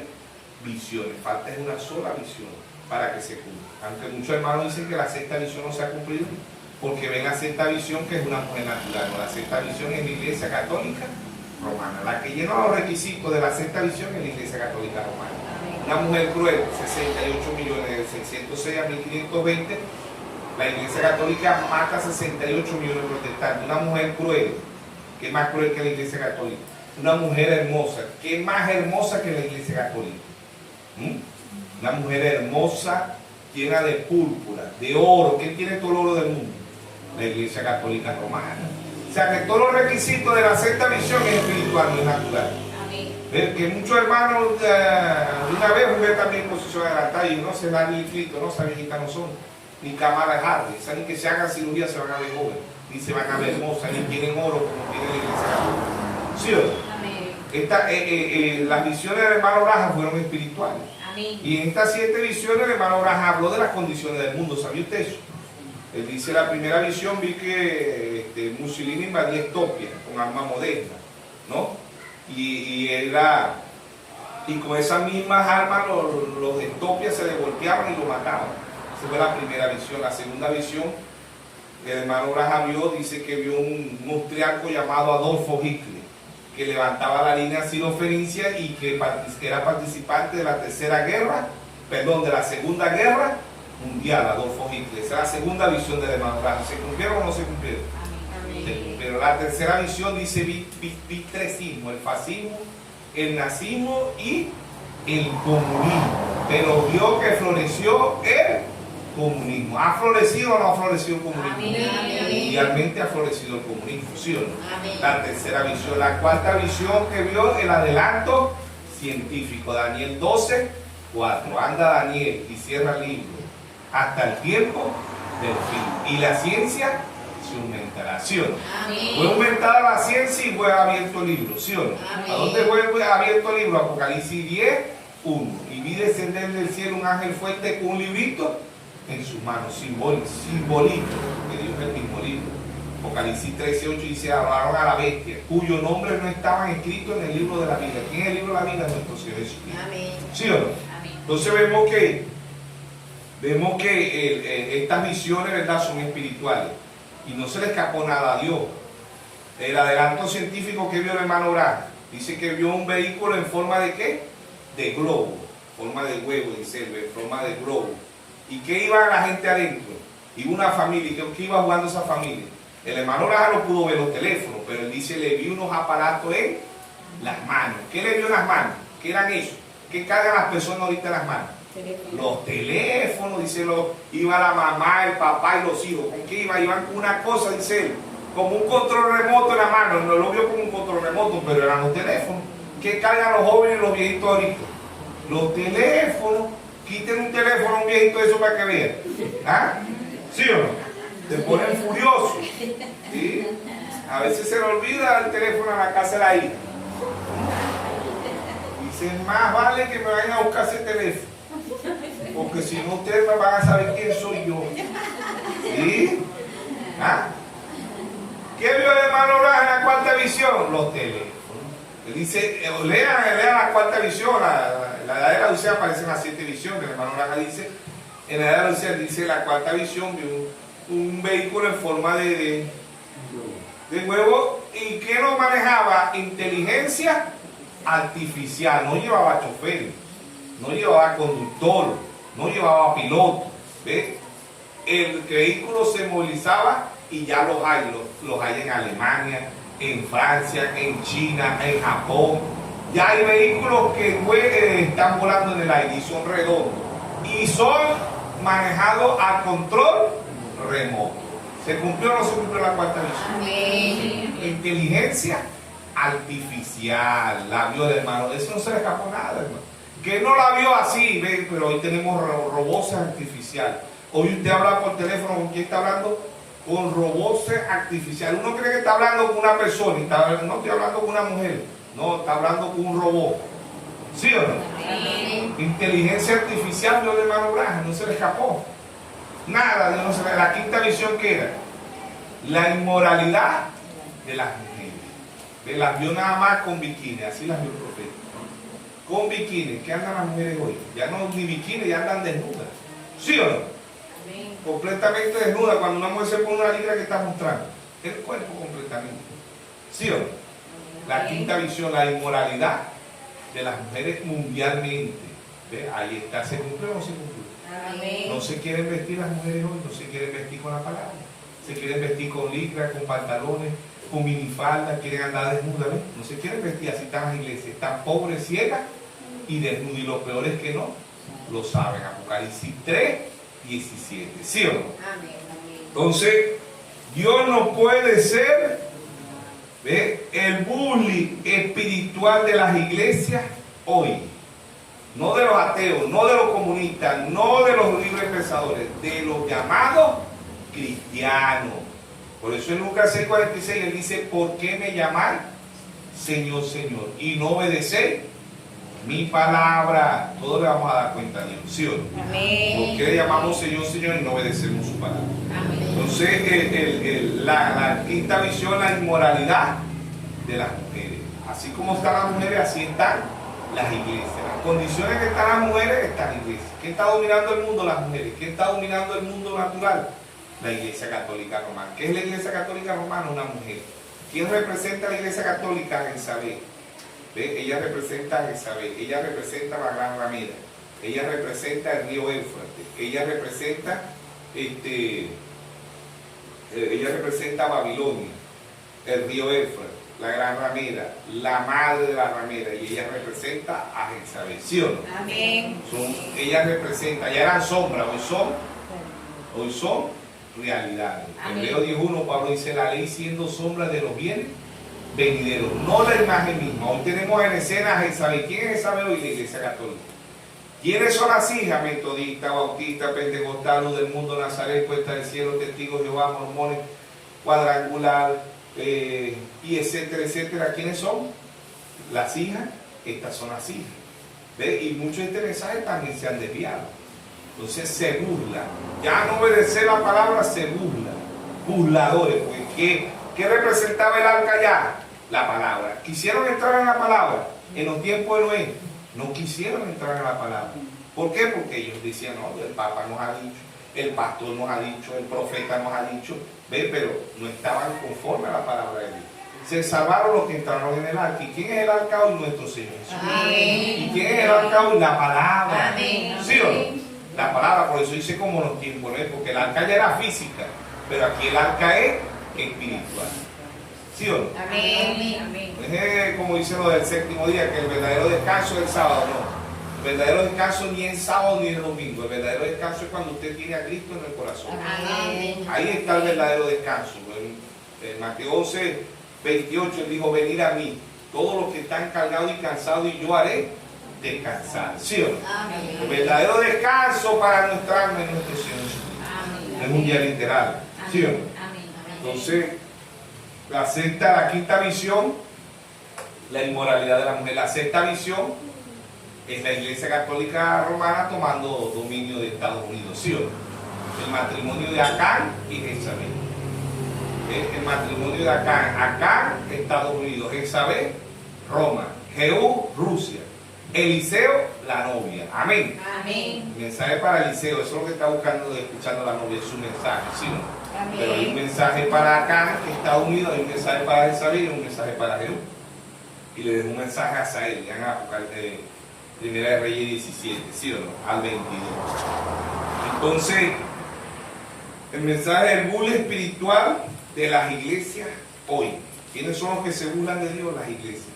S1: visiones. Falta es una sola visión para que se cumpla. Aunque muchos hermanos dicen que la sexta visión no se ha cumplido, porque ven la sexta visión que es una mujer natural. No, la sexta visión es la Iglesia Católica Romana. La que llena los requisitos de la sexta visión es la Iglesia Católica Romana. Una mujer cruel, 68 millones de 606 a 1520. La Iglesia Católica mata 68 millones de protestantes. Una mujer cruel, ¿qué más cruel que la Iglesia Católica? Una mujer hermosa, ¿qué más hermosa que la Iglesia Católica? Una mujer hermosa, llena de púrpura, de oro. ¿Quién tiene todo el oro del mundo? La Iglesia Católica Romana. O sea que todos los requisitos de la sexta visión es espiritual, no es natural. Que muchos hermanos una vez jugué también en posición adelantada y no se dan ni inscritos, no saben quiénes no son, ni Kamala Harris, saben que se hagan cirugía se van a ver jóvenes, ni se van a ver hermosas, ni tienen oro como tiene la Iglesia Católica. ¿Sí o no? Las visiones del hermano Braja fueron espirituales. Amén. Y en estas 7 visiones el hermano Braja habló de las condiciones del mundo. ¿Sabía usted eso? Él dice, la primera visión vi que Mussolini invadía Etiopía con armas modernas, ¿no? Y con esas mismas armas los de Etiopía se le golpeaban y lo mataban. Esa fue la primera visión. La segunda visión, el hermano Braja vio, dice que vio un austriaco llamado Adolfo Hitler, que levantaba la línea sino-fenicia y que era participante de la de la Segunda Guerra Mundial, Adolfo Hitler. Esa es la segunda visión del hermano Braja. ¿Se cumplieron o no se cumplieron? Pero la tercera visión dice vi 3 sismos, el fascismo, el nazismo y el comunismo. Pero vio que floreció el comunismo. ¿Ha florecido o no ha florecido el comunismo? Mundialmente ha florecido el comunismo, ¿sí o no? Amén. La tercera visión. La cuarta visión que vio, el adelanto científico. Daniel 12, 4. Anda Daniel y cierra el libro hasta el tiempo del fin. Y la ciencia se aumentará, ¿sí o no? Amén. Fue aumentada la ciencia y fue abierto el libro, ¿sí o no? Amén. ¿A dónde fue abierto el libro? Apocalipsis 10, 1. Y vi descender del cielo un ángel fuerte con un librito en sus manos, simbolito, que Dios es el mismo libro. Apocalipsis 13, 8 dice, hablaron a la bestia, cuyo nombre no estaban escritos en el libro de la vida. ¿Quién es el libro de la vida? Nuestro Señor Jesucristo. Amén. ¿Sí o no? Amén. Entonces vemos que estas visiones, ¿verdad?, son espirituales y no se le escapó nada a Dios. El adelanto científico que vio el hermano Braja, dice que vio un vehículo en forma de ¿qué? De globo, forma de huevo, dice, en forma de globo. ¿Y qué iba la gente adentro? Iba una familia. ¿Qué iba jugando esa familia? El hermano Braja no pudo ver los teléfonos, pero él dice, le vi unos aparatos en las manos. ¿Qué le vio en las manos? ¿Qué eran esos? ¿Qué cargan las personas ahorita en las manos? Los teléfonos, dice, iba la mamá, el papá y los hijos. ¿Con qué iba? Iban con una cosa, dice él, como un control remoto en la mano. No lo vio como un control remoto, pero eran los teléfonos. ¿Qué cargan los jóvenes y los viejitos ahorita? Los teléfonos. Quiten un teléfono a un viejito de eso para que vean. ¿Ah? ¿Sí o no? Te ponen furioso. ¿Sí? A veces se le olvida el teléfono en la casa de la hija. Dicen, más vale que me vayan a buscar ese teléfono. Porque si no, ustedes me van a saber quién soy yo. ¿Sí? ¿Ah? ¿Qué vio el hermano Braja en la cuarta visión? Los teléfonos. Él dice, lean la cuarta visión, la edad de la Odisea aparecen las 7 visiones. El hermano Braja dice, en la edad de la Odisea dice la cuarta visión, vio un vehículo en forma de huevo y que no manejaba inteligencia artificial, no llevaba chofer, no llevaba conductor, no llevaba piloto. ¿Ves? El vehículo se movilizaba y ya los hay en Alemania, en Francia, en China, en Japón. Ya hay vehículos que están volando en el aire y son redondos y son manejados a control remoto. ¿Se cumplió o no se cumplió la cuarta visión? Amén. Inteligencia artificial, la vio el hermano. De eso no se le escapó nada, hermano. que no la vio así, ¿ve? Pero hoy tenemos robots artificiales. Hoy usted habla por teléfono, ¿con quién está hablando? Con robots artificiales. Uno cree que está hablando con una persona, no estoy hablando con una mujer, no, está hablando con un robot. ¿Sí o no?
S2: Amén.
S1: Inteligencia artificial, Dios de mano braja, no se le escapó. Nada, Dios no se le... La quinta visión que era la inmoralidad de las mujeres. Las vio nada más con bikini, así las vio el profeta. Con bikini, ¿qué andan las mujeres hoy? Ya no ni bikini, ya andan desnudas. ¿Sí o no?
S2: Amén.
S1: Completamente desnuda. Cuando una mujer se pone una libra, que está mostrando el cuerpo completamente. ¿Sí o no? La quinta visión, la inmoralidad de las mujeres mundialmente. ¿Ve? Ahí está, ¿se cumple o no se cumple?
S2: Amén.
S1: No se quieren vestir las mujeres hoy, no se quieren vestir con la palabra. Se quieren vestir con licra, con pantalones, con minifaldas, quieren andar desnudas, ¿ves? No se quieren vestir así, están en las iglesias, están pobres, ciegas y desnudas. Y lo peor es que no lo saben. Apocalipsis 3, 17. ¿Sí o no?
S2: Amén.
S1: Entonces, Dios no puede ser, ¿ve?, el bully espiritual de las iglesias hoy. No de los ateos, no de los comunistas, no de los libres pensadores, de los llamados cristianos. Por eso en Lucas 6:46 él dice: ¿por qué me llamáis Señor, Señor, y no obedecéis mi palabra? Todos le vamos a dar cuenta a Dios, ¿sí o no?
S2: Amén.
S1: ¿Por qué le llamamos Señor, Señor, y no obedecemos su palabra?
S2: Amén.
S1: Entonces la quinta visión, la inmoralidad de las mujeres. Así como están las mujeres, así están las iglesias. Las condiciones que están las mujeres están las iglesias. ¿Quién está dominando el mundo? Las mujeres. ¿Quién está dominando el mundo natural? La Iglesia Católica Romana. ¿Qué es la Iglesia Católica Romana? Una mujer. ¿Quién representa a la Iglesia Católica? Jezabel. ¿Ve? Ella representa a Jezabel. Ella representa a la Gran Ramera. Ella representa el río Éufrates. Ella representa a Babilonia, el río Éufrates, la Gran Ramera, la madre de la ramera, y ella representa a Jezabel. ¿Sí o no?
S2: Amén.
S1: Ella representa, ya eran sombras, hoy son realidades. En Hebreo 10:1 Pablo dice: la ley siendo sombra de los bienes venideros, no la imagen misma. Hoy tenemos en escena a Jezabel. ¿Quién es Jezabel hoy? La Iglesia Católica. ¿Quiénes son las hijas? Metodista, bautista, pentecostal, luz del mundo, Nazaret, puesta del cielo, testigos de Jehová, mormones, cuadrangular, y etcétera, etcétera. ¿Quiénes son? Las hijas. Estas son las hijas. ¿Ve? Y muchos de este mensaje también se han desviado. Entonces se burla. Ya no obedecer la palabra, se burla. Burladores. Porque ¿qué representaba el arca ya? La palabra. Quisieron entrar en la palabra en los tiempos de Noé. No quisieron entrar en la palabra. ¿Por qué? Porque ellos decían: no, el Papa nos ha dicho, el pastor nos ha dicho, el profeta nos ha dicho. ¿Ve? Pero no estaban conformes a la palabra de Dios. Se salvaron los que entraron en el arca. ¿Y quién es el arca hoy? Nuestro Señor Jesús.
S2: Amén.
S1: ¿Y quién es el arca hoy? La palabra.
S2: Amén.
S1: ¿Sí o no? La palabra, por eso dice como los tiempos, ¿no? Porque el arca ya era física, pero aquí el arca es espiritual. ¿Sí o no?
S2: Amén. Amén.
S1: No es como dice lo del séptimo día, que el verdadero descanso es el sábado, no. El verdadero descanso ni es sábado ni es domingo. El verdadero descanso es cuando usted tiene a Cristo en el corazón.
S2: Amén.
S1: Ahí está el verdadero descanso. En Mateo 11:28 él dijo: venid a mí, todos los que están cargados y cansados, y yo haré descansar. ¿Sí o no?
S2: Amén.
S1: El verdadero descanso para nuestra alma es nuestro Señor Jesucristo.
S2: Amén.
S1: No es un día literal. ¿Sí o no?
S2: Amén.
S1: Entonces, la quinta visión, la inmoralidad de la mujer. La sexta visión es la Iglesia Católica Romana tomando dominio de Estados Unidos. ¿Sí o no? El matrimonio de Acán y Jezabel. El matrimonio de Acán, Estados Unidos. Jezabel, Roma. Jehú, Rusia. Eliseo, la novia. Amén.
S2: Amén.
S1: El mensaje para Eliseo, eso es lo que está buscando, escuchando la novia, es su mensaje, ¿sí o no? Pero hay un mensaje para acá, Estados Unidos, hay un mensaje para Jezabel y un mensaje para Jehú. Y le dejo un mensaje a Asael, ya en Apocalipsis, Primera de Reyes 17, ¿sí o no? Al 22. Entonces, el mensaje del bullying espiritual de las iglesias hoy. ¿Quiénes son los que se burlan de Dios? Las iglesias.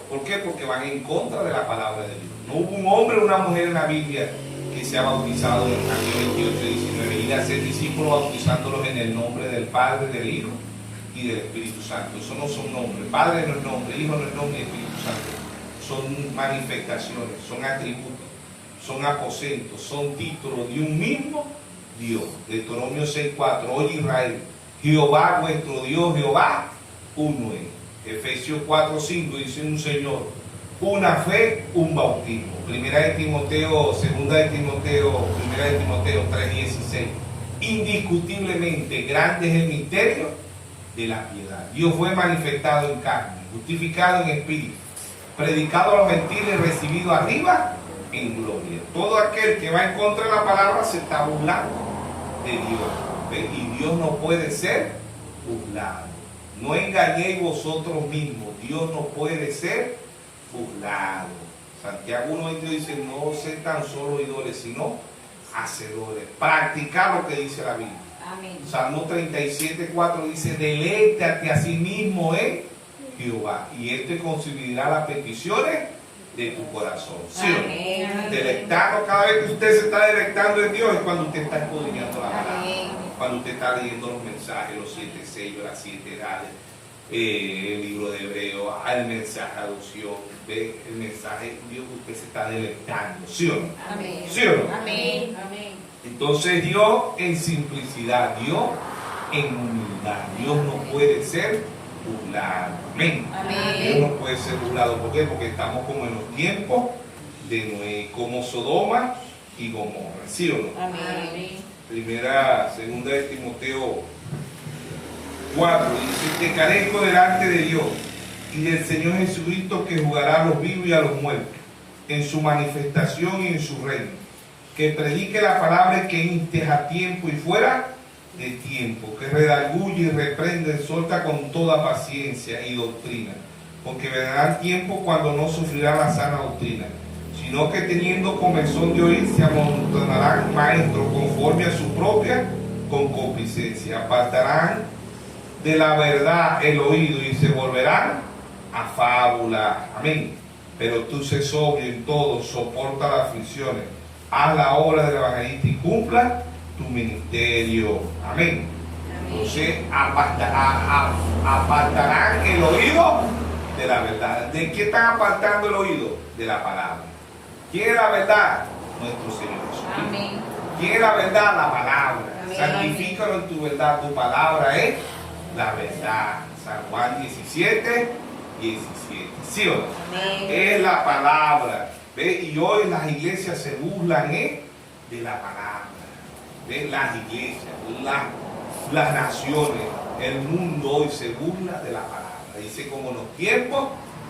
S1: ¿Por qué? Porque van en contra de la palabra de Dios. No hubo un hombre o una mujer en la Biblia que se ha bautizado en Mateo 28, 19, ir a ser discípulos bautizándolos en el nombre del Padre, del Hijo y del Espíritu Santo. Eso no son nombres. Padre no es nombre, Hijo no es nombre y Espíritu Santo son manifestaciones, son atributos, son aposentos, son títulos de un mismo Dios. Deuteronomio 6:4. Oye Israel, Jehová vuestro Dios, Jehová uno es. Efesios 4:5 dice un Señor, una fe, un bautismo. Primera de Timoteo 3:16. Indiscutiblemente grande es el misterio de la piedad. Dios fue manifestado en carne, justificado en espíritu, predicado a los gentiles, recibido arriba en gloria. Todo aquel que va en contra de la palabra se está burlando de Dios. ¿Ve? Y Dios no puede ser burlado. No engañéis vosotros mismos. Dios no puede ser burlado. Santiago 1:22 dice, no sé tan solo oidores, sino hacedores. Practicar lo que dice la Biblia.
S2: Amén.
S1: Salmo 37:4 dice, deleítate a sí mismo en Jehová, y Él te concederá las peticiones de tu corazón. ¿Sí o no?
S2: Amén.
S1: Delectarlo, cada vez que usted se está deleitando en Dios es cuando usted está escudriñando la palabra.
S2: Amén.
S1: Cuando usted está leyendo los mensajes, los 7 sellos, las 7 edades, el libro de Hebreo, el mensaje adopción, ve el mensaje, Dios, usted se está deleitando. ¿Sí o no?
S2: Amén.
S1: ¿Sí o no?
S2: Amén. Amén.
S1: Entonces Dios en simplicidad, Dios en humildad. Dios no puede ser burlado. Amén.
S2: Amén.
S1: Dios no puede ser burlado. ¿Por qué? Porque estamos como en los tiempos de Noé, como Sodoma y Gomorra. ¿Sí o no?
S2: Amén.
S1: Segunda de Timoteo 4 dice, te carezco delante de Dios y del Señor Jesucristo, que juzgará a los vivos y a los muertos en su manifestación y en su reino, que predique la palabra, que inste a tiempo y fuera de tiempo, que redarguye y reprende, exhorta con toda paciencia y doctrina, porque vendrán tiempos cuando no sufrirá la sana doctrina, sino que teniendo comezón de oír se amontonarán maestros conforme a su propia concupiscencia, apartarán de la verdad el oído y se volverán a fábula. Amén. Pero tú sé sobrio en todo, soporta las aflicciones, haz la obra del evangelista y cumpla tu ministerio. Amén. Entonces apartarán el oído de la verdad. ¿De qué están apartando el oído? De la palabra. ¿Quién es la verdad? Nuestro Señor Jesucristo.
S2: Amén.
S1: ¿Quién es la verdad? La palabra.
S2: Amén.
S1: Santifícalo en tu verdad. Tu palabra es la verdad. San Juan 17:17. ¿Sí o no?
S2: Amén.
S1: Es la palabra. ¿Ve? Y hoy las iglesias se burlan de la palabra. ¿Ve? Las iglesias, las naciones, el mundo hoy se burla de la palabra. Dice, como en los tiempos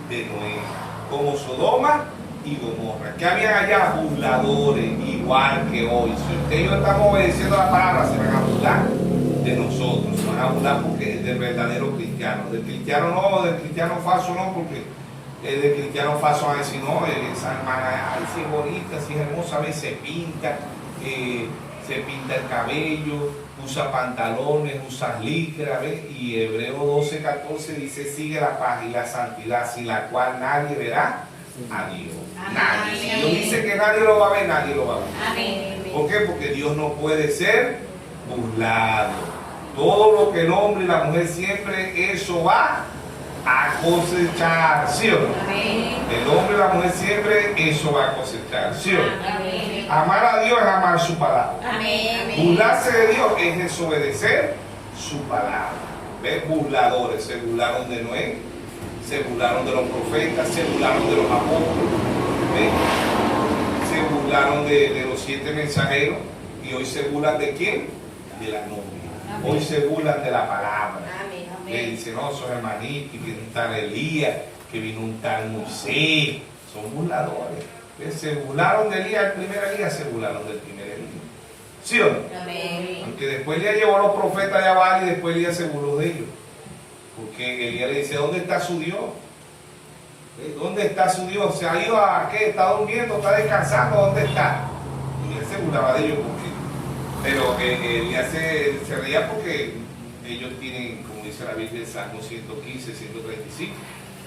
S1: de Noé, como Sodoma y Gomorra. ¿Qué habían allá? Burladores, igual que hoy. Si usted y yo estamos obedeciendo la palabra, se van a burlar de nosotros. Se van a burlar porque es del verdadero cristiano. Del cristiano no, del cristiano falso no, porque del cristiano falso van a decir, no, esa hermana, ay, si es bonita, si es hermosa, a veces se pinta el cabello, usa pantalones, usa licra, ¿ves? Y Hebreo 12:14 dice, sigue la paz y la santidad, sin la cual nadie verá a Dios. Nadie. Si Dios dice que nadie lo va a ver, nadie lo va a ver.
S2: Amén.
S1: ¿Por qué? Porque Dios no puede ser burlado. Todo lo que el hombre y la mujer siempre, eso va a cosechar, ¿sí o no?
S2: Amén.
S1: El hombre y la mujer siempre, eso va a cosechar, ¿sí o no?
S2: Amén.
S1: Amar a Dios es amar su palabra.
S2: Amén.
S1: Burlarse de Dios es desobedecer su palabra. ¿Ves? Burladores, se burlaron de Noé, se burlaron de los profetas, se burlaron de los apóstoles, ¿ves? Se burlaron de los 7 mensajeros, y hoy se burlan de quién? De la novia.
S2: Amén.
S1: Hoy se burlan de la palabra.
S2: Amén.
S1: Que dicen, no, son hermanitos, que vino un tal Elías, que vino un tal Moisés. Son burladores. ¿Ves? Se burlaron de Elías, el primer Elías, se burlaron del primer Elías. ¿Sí o no?
S2: Amén.
S1: Aunque después Elías llevó a los profetas de Abal y después Elías se burló de ellos. Porque Elías le dice, ¿dónde está su Dios? ¿Dónde está su Dios? ¿Se ha ido a qué? ¿Está durmiendo? ¿Está descansando? ¿Dónde está? Y él se burlaba de ellos pero Elías se reía porque ellos tienen, como dice la Biblia en Salmo 115, 135,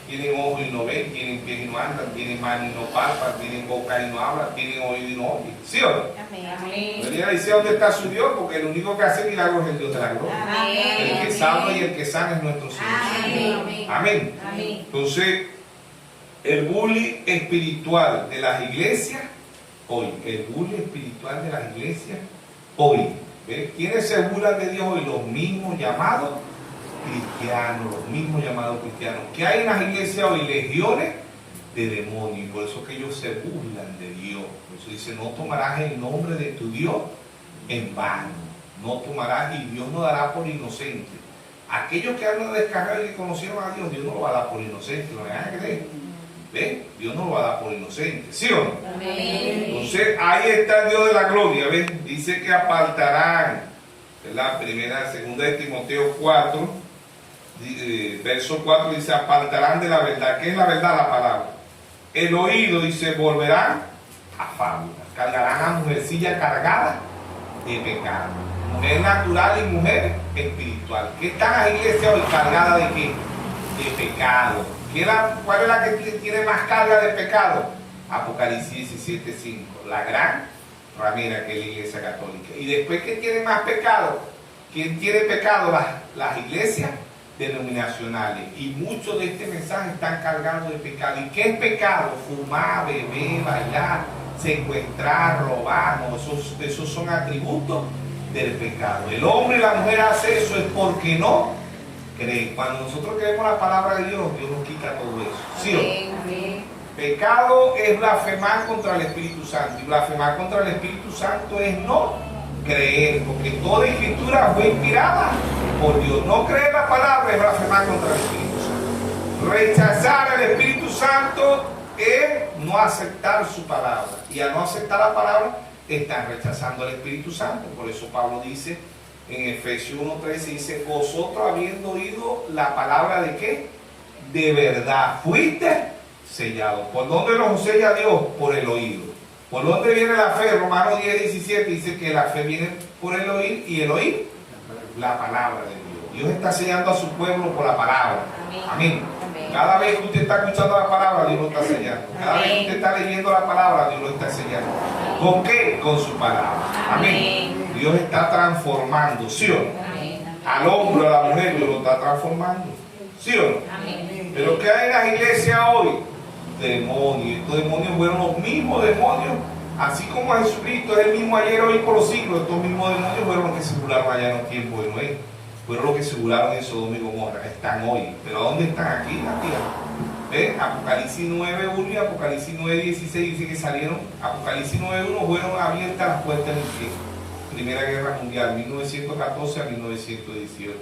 S1: tienen ojos y no ven, tienen pies y no andan, tienen manos y no palpan, tienen boca y no hablan, tienen oído y no oyen. ¿Sí o no?
S2: Amén.
S1: Elías dice, ¿dónde está su Dios? Porque el único que hace milagros es el Dios de la gloria.
S2: Amén.
S1: El que salva y el que sana es nuestro Señor.
S2: Amén.
S1: Amén.
S2: Amén.
S1: Entonces, El bullying espiritual de las iglesias hoy. El bullying espiritual de las iglesias hoy. ¿Ves? ¿Quiénes se burlan de Dios hoy? Los mismos llamados cristianos. Los mismos llamados cristianos. ¿Qué hay en las iglesias hoy? Legiones de demonios. Y por eso que ellos se burlan de Dios. Por eso dice, no tomarás el nombre de tu Dios en vano. No tomarás, y Dios no dará por inocente. Aquellos que han descargado y conocieron a Dios, Dios no lo va a dar por inocente. No me van a creer. ¿Ven? Dios no lo va a dar por inocente. ¿Sí o no?
S2: Amén.
S1: Entonces, ahí está el Dios de la gloria. ¿Ven? Dice que apartarán. ¿Verdad? Segunda de Timoteo 4, verso 4 dice, apartarán de la verdad. ¿Qué es la verdad? La palabra. El oído, dice, volverán a fábulas. Cargarán a mujercilla cargada de pecado. Mujer natural y mujer espiritual. ¿Qué están las iglesias hoy cargadas de qué? De pecado. ¿Cuál es la que tiene más carga de pecado? Apocalipsis 17:5. La gran ramera, que es la iglesia católica. Y después, ¿quién tiene más pecado? ¿Quién tiene pecado? Las iglesias denominacionales. Y muchos de este mensaje están cargados de pecado. ¿Y qué es pecado? Fumar, beber, bailar, secuestrar, robar. No, esos son atributos del pecado. El hombre y la mujer hace eso es porque no creen. Cuando nosotros creemos la palabra de Dios, Dios nos quita todo eso. ¿Sí o no?
S2: Amén.
S1: Pecado es blasfemar contra el Espíritu Santo. Y blasfemar contra el Espíritu Santo es no creer, porque toda escritura fue inspirada por Dios. No creer la palabra es blasfemar contra el Espíritu Santo. Rechazar al Espíritu Santo es no aceptar su palabra. Y al no aceptar la palabra, están rechazando al Espíritu Santo. Por eso Pablo dice en Efesios 1:13, dice, vosotros habiendo oído la palabra de qué? De verdad, fuiste sellado. ¿Por dónde nos sella Dios? Por el oído. ¿Por dónde viene la fe? Romanos 10:17 dice que la fe viene por el oír, y el oír la palabra de Dios. Dios está sellando a su pueblo por la palabra. Amén. Cada vez que usted está escuchando la palabra, Dios lo está sellando. Cada vez que usted está leyendo la palabra, Dios lo está sellando. ¿Con qué? Con su palabra. Amén. Dios está transformando, ¿sí o no? Al hombre, a la mujer, Dios lo está transformando. ¿Sí o no? Pero ¿qué hay en las iglesias hoy? Demonios. Estos demonios fueron los mismos demonios. Así como Jesucristo es el mismo ayer, hoy, por los siglos. Estos mismos demonios fueron los que se burlaron allá en los tiempos de Noé. Fueron los que se burlaron en Sodoma y Gomorra. Están hoy. ¿Pero dónde están? Aquí en la tierra. ¿Ven? Apocalipsis 9:1 y Apocalipsis 9:16 dice que salieron. Apocalipsis 9:1 fueron abiertas las puertas del infierno. Primera Guerra Mundial, 1914 a 1918.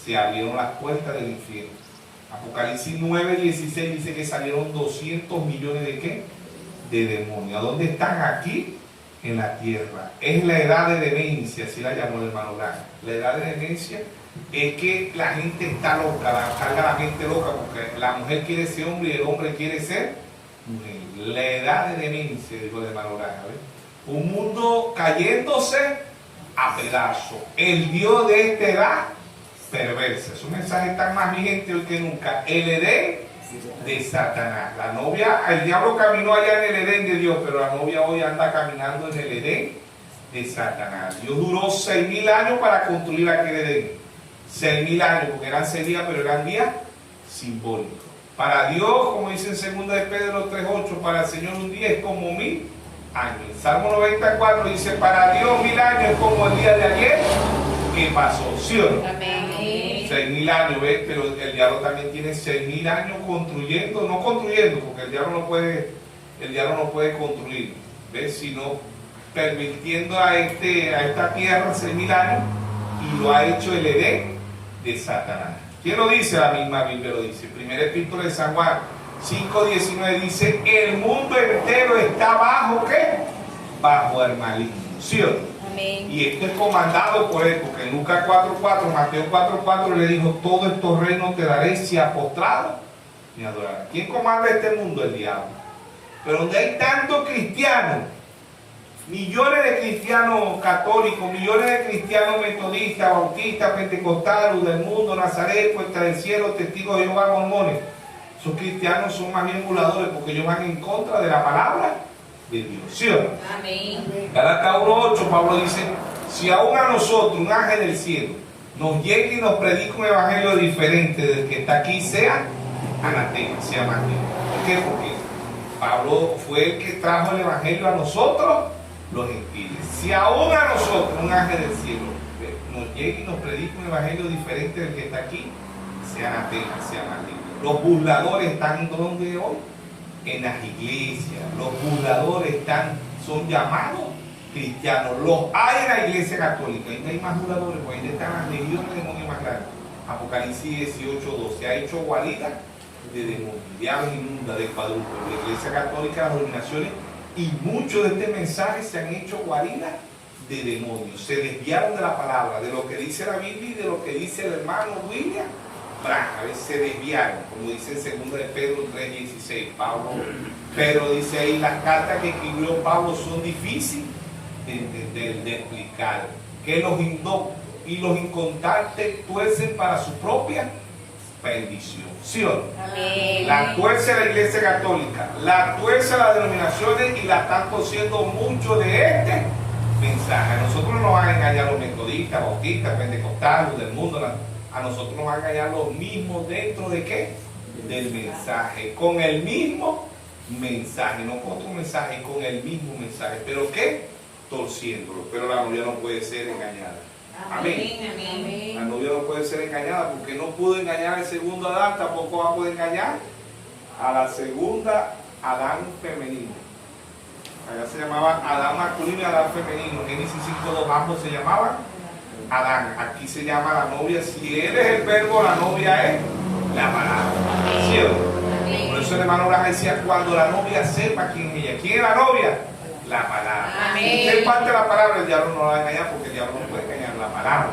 S1: Se abrieron las puertas del infierno. Apocalipsis 9:16 dice que salieron 200 millones de ¿qué? De demonios. ¿A dónde están? Aquí en la tierra. Es la edad de demencia, así la llamó el hermano Blanco. La edad de demencia es que la gente está loca, carga la gente loca, porque la mujer quiere ser hombre y el hombre quiere ser mujer. La edad de demencia, dijo el hermano Blanco. Un mundo cayéndose a pedazos. El Dios de esta edad perversa. Es un mensaje tan más vigente hoy que nunca. El Edén de Satanás. La novia, el diablo caminó allá en el Edén de Dios, pero la novia hoy anda caminando en el Edén de Satanás. Dios duró 6.000 años para construir aquel Edén. 6.000 años, porque eran 6 días, pero eran días simbólicos. Para Dios, como dice en 2 de Pedro 3:8, para el Señor un día es como 1.000 años. El Salmo 94 dice, para Dios 1.000 años es como el día de ayer que pasó. ¿Sí o no?
S2: Amén.
S1: 6.000 años, ¿ves? Pero el diablo también tiene 6.000 años construyendo, no construyendo, porque el diablo no puede construir, ¿ves? Sino permitiendo a esta tierra 6.000 años, y lo ha hecho el Edén de Satanás. ¿Quién lo dice? La misma Biblia lo dice. Primera epístola de San Juan 5:19 dice, el mundo entero está bajo ¿qué? Bajo el maligno. ¿Sí o no? Y esto es comandado por él, porque en Lucas 4:4, Mateo 4:4 le dijo, todos estos reinos te daré si apostrado me adorarás. ¿Quién comanda este mundo? El diablo. Pero donde hay tantos cristianos, millones de cristianos católicos, millones de cristianos metodistas, bautistas, pentecostales, del mundo, Nazaret, Puerta del Cielo, Testigos de Jehová, mormones, esos cristianos son más bien burladores, porque ellos van en contra de la palabra de Dios. ¿Sí o no?
S2: Amén.
S1: Gálatas 1:8, Pablo dice, si aún a nosotros, un ángel del cielo, nos llega y nos predica un evangelio diferente del que está aquí, sea anatema, sea maldito. ¿Por qué? Porque Pablo fue el que trajo el evangelio a nosotros, los gentiles. Si aún a nosotros, un ángel del cielo, nos llega y nos predica un evangelio diferente del que está aquí, sea anatema, sea maldito. Los burladores están donde hoy, en las iglesias. Los burladores son llamados cristianos. Los hay en la iglesia católica. Ahí no hay más burladores, porque ahí están las legiones de demonios más grandes. Apocalipsis 18:2. Se ha hecho guarida de demonios, diablos inmunda, de cuadrúpedos. La iglesia católica, las denominaciones, y muchos de este mensaje se han hecho guarida de demonios. Se desviaron de la palabra, de lo que dice la Biblia y de lo que dice el hermano William Branham. A veces se desviaron, como dice en 2 de Pedro 3:16. Pedro dice ahí, las cartas que escribió Pablo son difíciles de entender, de explicar, que los indoctos y los inconstantes tuercen para su propia perdición. ¿Sí o no?
S2: Amén.
S1: La tuerce la iglesia católica, la tuerce las denominaciones y la están torciendo mucho de este mensaje. A nosotros no nos van a engañar los metodistas, bautistas, pentecostales, los del mundo. A nosotros nos van a engañar los mismos dentro de qué? Del mensaje. Con el mismo mensaje, no con otro mensaje, con el mismo mensaje. ¿Pero qué? Torciéndolo. Pero la novia no puede ser engañada. Amén.
S2: Amén.
S1: La novia no puede ser engañada porque no pudo engañar al segundo Adán, tampoco va a poder engañar a la segunda Adán femenino. Allá se llamaba Adán masculino y Adán femenino. Génesis 5:2, ambos se llamaban Adán. Aquí se llama la novia. Si él es el verbo, la novia es la palabra. ¿Sí o no? Por eso el hermano Branham decía, cuando la novia sepa quién es ella. ¿Quién es la novia? La palabra.
S2: Amén.
S1: Usted parte la palabra, el diablo no la va a engañar porque el diablo no puede engañar la palabra.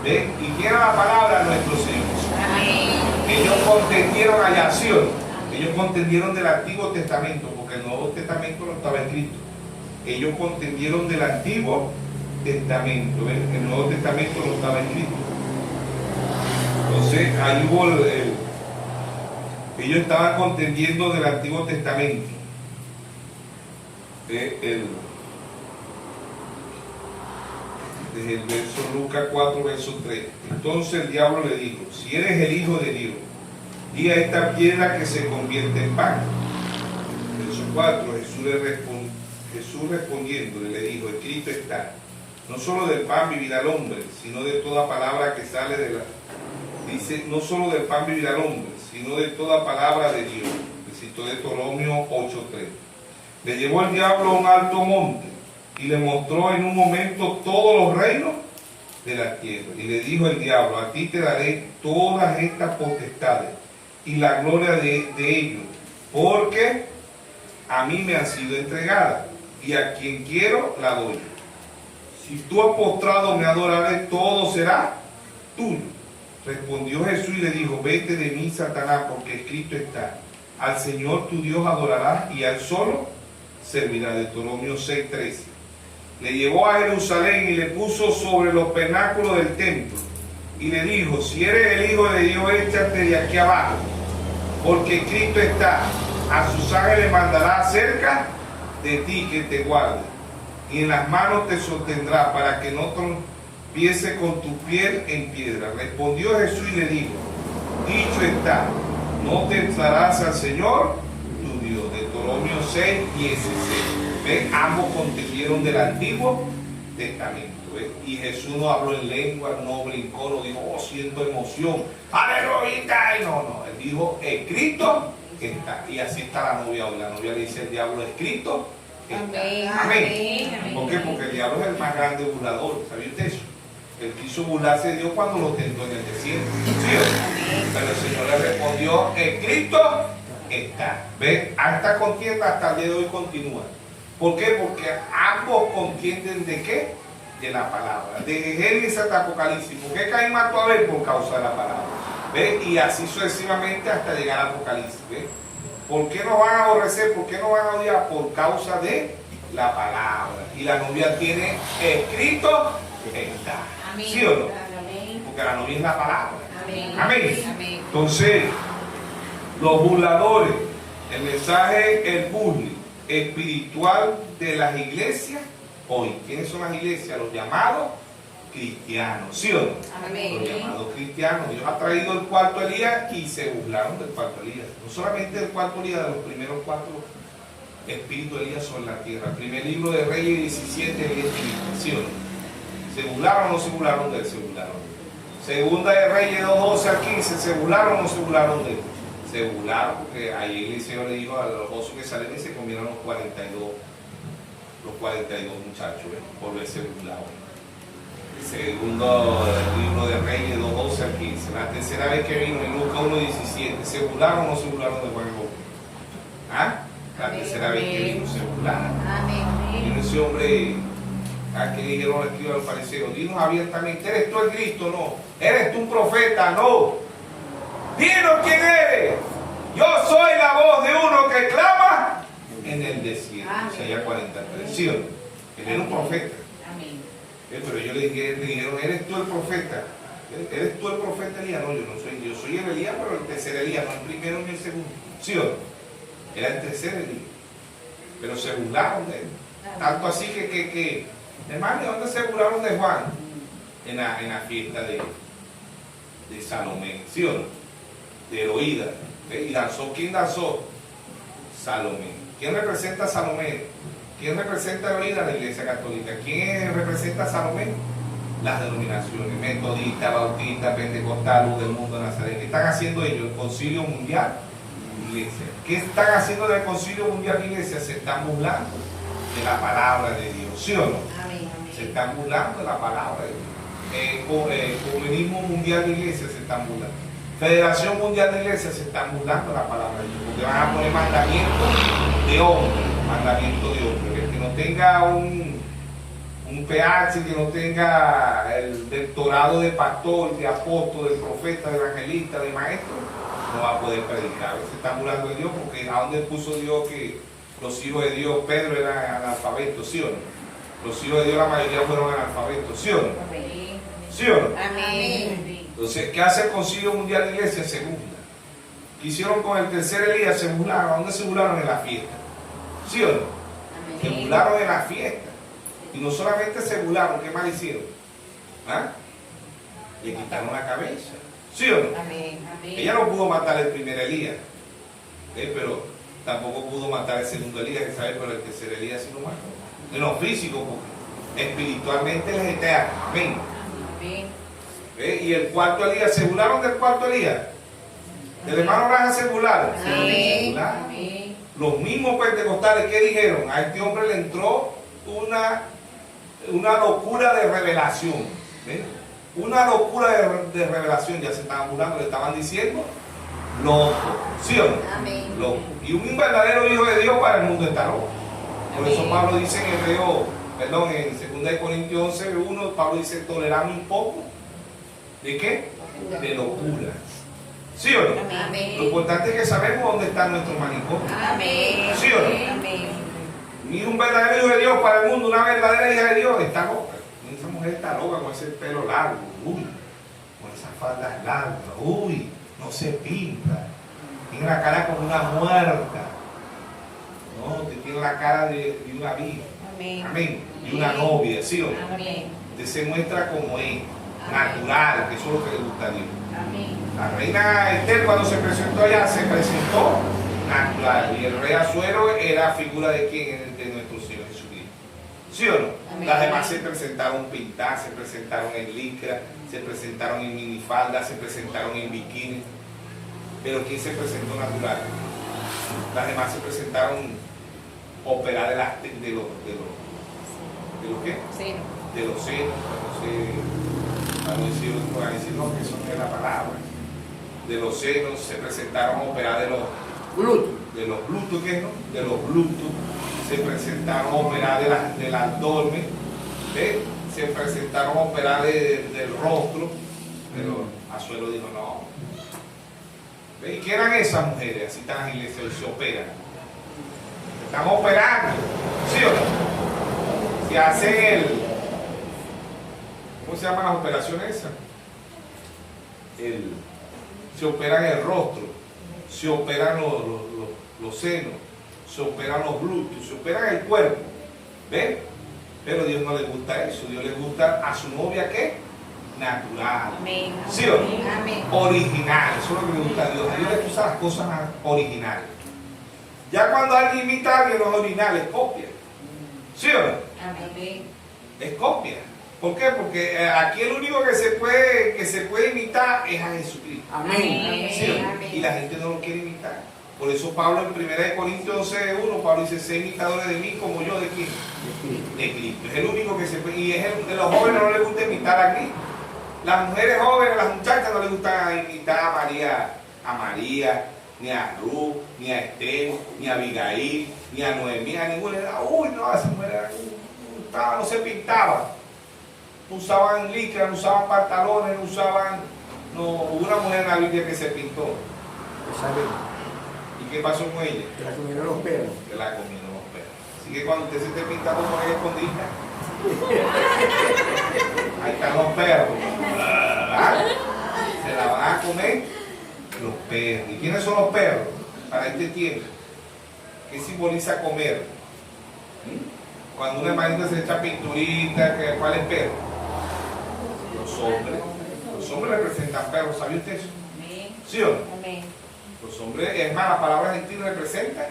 S1: ¿Ve? ¿Y quién era la palabra? Nuestro Señor.
S2: Amén.
S1: Ellos contendieron allá, ¿sí o no? Ellos contendieron del Antiguo Testamento, porque el Nuevo Testamento no estaba escrito. Ellos contendieron del Antiguo Testamento. ¿Ven? El Nuevo Testamento no estaba escrito. Entonces, ahí hubo ellos estaban contendiendo del Antiguo Testamento. Desde el verso Lucas 4, verso 3. Entonces el diablo le dijo, si eres el Hijo de Dios, di a esta piedra que se convierte en pan. Verso 4, Jesús respondiéndole le dijo, escrito está, no solo del pan vivirá el hombre, sino de toda palabra que sale de la... Dice, no solo del pan vivirá el hombre, sino de toda palabra de Dios. Citó Deuteronomio 8:3. Le llevó el diablo a un alto monte y le mostró en un momento todos los reinos de la tierra. Y le dijo el diablo, a ti te daré todas estas potestades y la gloria de ellos, porque a mí me han sido entregadas y a quien quiero la doy. Si tú has postrado me adoraré, todo será tuyo. Respondió Jesús y le dijo, vete de mí, Satanás, porque escrito está, al Señor tu Dios adorarás y a él solo servirá. Deuteronomio 6:13. Le llevó a Jerusalén y le puso sobre los penáculos del templo y le dijo, si eres el Hijo de Dios, échate de aquí abajo, porque escrito está, a sus ángeles mandará acerca de ti que te guarde, y en las manos te sostendrá para que no tropieces con tu piel en piedra. Respondió Jesús y le dijo, dicho está, no tentarás al Señor tu Dios. Deuteronomio 6:16. ¿Ven? Ambos contendieron del Antiguo Testamento. ¿Ven? Y Jesús no habló en lengua, no brincó, no dijo, oh, siento emoción, aleluya. No, él dijo, escrito está. Y así está la novia hoy. La novia le dice al diablo, escrito está.
S2: Amén.
S1: Amén.
S2: Amén.
S1: ¿Por qué? Porque el diablo es el más grande burlador. ¿Sabía usted eso? Él quiso burlarse de Dios cuando lo tentó en el desierto. ¿Sí? Pero el Señor le respondió, escrito está. ¿Ven? A esta contienda hasta el día de hoy continúa. ¿Por qué? Porque ambos contienden de qué? De la palabra. Desde Génesis hasta Apocalipsis. ¿Por qué Caín mató a Abel? Por causa de la palabra. ¿Ven? Y así sucesivamente hasta llegar al Apocalipsis. ¿Ven? ¿Por qué nos van a aborrecer? ¿Por qué nos van a odiar? Por causa de la palabra. Y la novia tiene escrito está.
S2: Amén.
S1: ¿Sí o no?
S2: Amén.
S1: Porque la novia es la palabra.
S2: Amén.
S1: Amén.
S2: Amén.
S1: Entonces, los burladores, el mensaje, el bullying espiritual de las iglesias hoy. ¿Quiénes son las iglesias? Los llamados cristianos, ¿sí o no?
S2: Amén.
S1: Los llamados cristianos. Dios ha traído el cuarto Elías y se burlaron del cuarto Elías. No solamente del cuarto Elías, de los primeros 4 espíritus de Elías sobre la tierra. Primer libro de Reyes 17, 10, ¿sí o no? ¿Se burlaron o no se burlaron de él? Se burlaron. Segunda de Reyes 2, 12 al 15, ¿se burlaron o no se burlaron de él? Se burlaron porque ahí Eliseo le dijo a los osos que salen y se comieron los 42 muchachos, ¿ves? Por verse burlados. El segundo libro de Reyes 2, 12 al 15. La tercera vez que vino en Lucas 1, 17, ¿se burlaron o no se burlaron de Juan el Bautista? ¿Ah? La tercera vez que vino se burlaron. Vino ese hombre a que dijeron al escriba del fariseo, dinos abiertamente, ¿eres tú el Cristo? No. ¿Eres tú un profeta? No. Dinos quién eres. Yo soy la voz de uno que clama en el desierto. Isaías 43. ¿Sí o no? Él era un profeta. Pero ellos le dijeron, ¿eres tú el profeta? ¿Eres tú el profeta Elías? No, yo no soy. Yo soy el Elías, pero el tercer Elías, no el primero ni el segundo. ¿Sí o no? Era el tercer Elías. Pero se burlaron de él. Tanto así que hermano, ¿de dónde se burlaron de Juan? En la fiesta de Salomé, ¿sí o no? De Heroída. ¿Y danzó? ¿Quién danzó? Salomé. ¿Quién representa a Salomé? ¿Quién representa a Heroída? La Iglesia Católica. ¿Quién representa a Salomé? Las denominaciones, metodista, bautista, pentecostal, luz del mundo, Nazaret. ¿Qué están haciendo ellos? El Concilio Mundial, Iglesia. ¿Qué están haciendo en el Concilio Mundial, Iglesia? Se están burlando de la palabra de Dios, ¿sí o no? Se están burlando de la palabra de Dios. Comunismo Mundial de Iglesia se están burlando. Federación Mundial de Iglesia se están burlando de la palabra de Dios. Porque van a poner mandamientos de hombre. Mandamientos de hombre. Que no tenga un PH, que no tenga el doctorado de pastor, de apóstol, de profeta, de evangelista, de maestro, no va a poder predicar. Se están burlando de Dios porque ¿a dónde puso Dios que los hijos de Dios, Pedro era analfabeto, ¿sí o no? Los hijos de Dios, la mayoría fueron analfabetos, ¿sí o no? ¿Sí o no?
S2: Amén.
S1: Entonces, ¿qué hace el Concilio Mundial de Iglesia? Se burla. ¿Qué hicieron con el tercer Elías? Se burlaron. ¿A dónde se burlaron? En la fiesta. ¿Sí o no? Se burlaron en la fiesta. Y no solamente se burlaron, ¿qué más hicieron? ¿Ah? Le quitaron la cabeza. ¿Sí o no? Ella no pudo matar el primer Elías, pero tampoco pudo matar el segundo Elías, que sabe, pero el tercer Elías sí lo mató. En lo físico, porque espiritualmente él es eterno. Amén. Y el cuarto Elías, ¿se burlaron del cuarto Elías? ¿Del hermano Abraham se burlaron?
S2: Amén.
S1: Los mismos pentecostales, ¿qué dijeron? A este hombre le entró una locura de revelación. ¿Ven? Una locura de revelación. Ya se estaban burlando, le estaban diciendo loco. ¿Sí o no?
S2: Amén.
S1: Loco. Y un verdadero hijo de Dios para el mundo está loco. Por eso Pablo dice en en 2 Corintios 11:1, Pablo dice, toleramos un poco. ¿De qué? De locura. ¿Sí o no?
S2: Amén.
S1: Lo importante es que sabemos dónde está nuestro manicomio.
S2: Amén.
S1: ¿Sí o no? Ni un verdadero hijo de Dios para el mundo, una verdadera hija de Dios, está loca. Esa mujer está loca con ese pelo largo, uy, con esas faldas largas, uy, no se pinta, tiene la cara como una muerta, no, que tiene la cara de una virgen, amén, y una novia, ¿sí o no? Usted se muestra como es, natural, que eso es lo que le gusta a Dios. La reina Esther, cuando se presentó allá, se presentó natural, y el rey Asuero era figura de quién, de nuestro Señor Jesucristo. ¿Sí o no?
S2: Amén.
S1: Las demás se presentaron pintadas, se presentaron en licra, se presentaron en minifalda, se presentaron en bikini. Pero ¿quién se presentó natural? Las demás se presentaron operadas de los ¿qué?
S2: Sí.
S1: De los senos, para no decir, no, que eso no es la palabra. De los senos se presentaron operadas de los glúteos, ¿qué es, no? De los glúteos. Se presentaron operadas del abdomen, ¿ves? Se presentaron operadas del rostro, pero Asuero dijo no. ¿Ves? ¿Y qué eran esas mujeres? Así están en la iglesia, se operan. Se están operando, ¿sí o no? Se hacen ¿cómo se llaman las operaciones esas? Se operan el rostro, se operan los senos, se operan los glúteos, se operan el cuerpo. ¿Ven? Pero a Dios no le gusta eso. Dios le gusta a su novia, ¿qué? Natural.
S2: Amén.
S1: ¿Sí o no?
S2: Amén.
S1: Original. Eso es lo que le gusta a Dios. A Dios le gusta las cosas originales. Ya cuando alguien imita a alguien, no es original, es copia. ¿Sí o no?
S2: Amén.
S1: Es copia. ¿Por qué? Porque aquí el único que se puede imitar es a Jesucristo.
S3: Amén.
S1: ¿Sí o no? Y la gente no lo quiere imitar. Por eso Pablo en 1 Corintios 12:1, Pablo dice, sé imitadores de mí como yo de quién. De Cristo. Es el único que se puede. Y es el de los jóvenes no les gusta imitar a Cristo. Las mujeres jóvenes, las muchachas no les gusta imitar a María, ni a Ruth, ni a Esther, ni a Abigail, ni a Noemí, a ninguna. Uy, no, esas mujeres no se pintaban. No usaban licra, no usaban pantalones, no usaban. No, hubo una mujer en la Biblia que se pintó. ¿Y qué pasó con ella?
S3: Que la comieron los perros.
S1: Que la comieron los perros. Así que cuando usted se esté pintando con ella escondida, ahí están los perros. ¿Ah? Se la van a comer los perros. ¿Y quiénes son los perros? Para este tiempo. ¿Qué simboliza comer? Cuando una hermanita se echa pinturita, ¿cuál es perro? Los hombres. Los hombres representan perros. ¿Sabía usted eso?
S2: Amén.
S1: ¿Sí o no?
S2: Amén.
S1: Los hombres, es más, la palabra gentil representa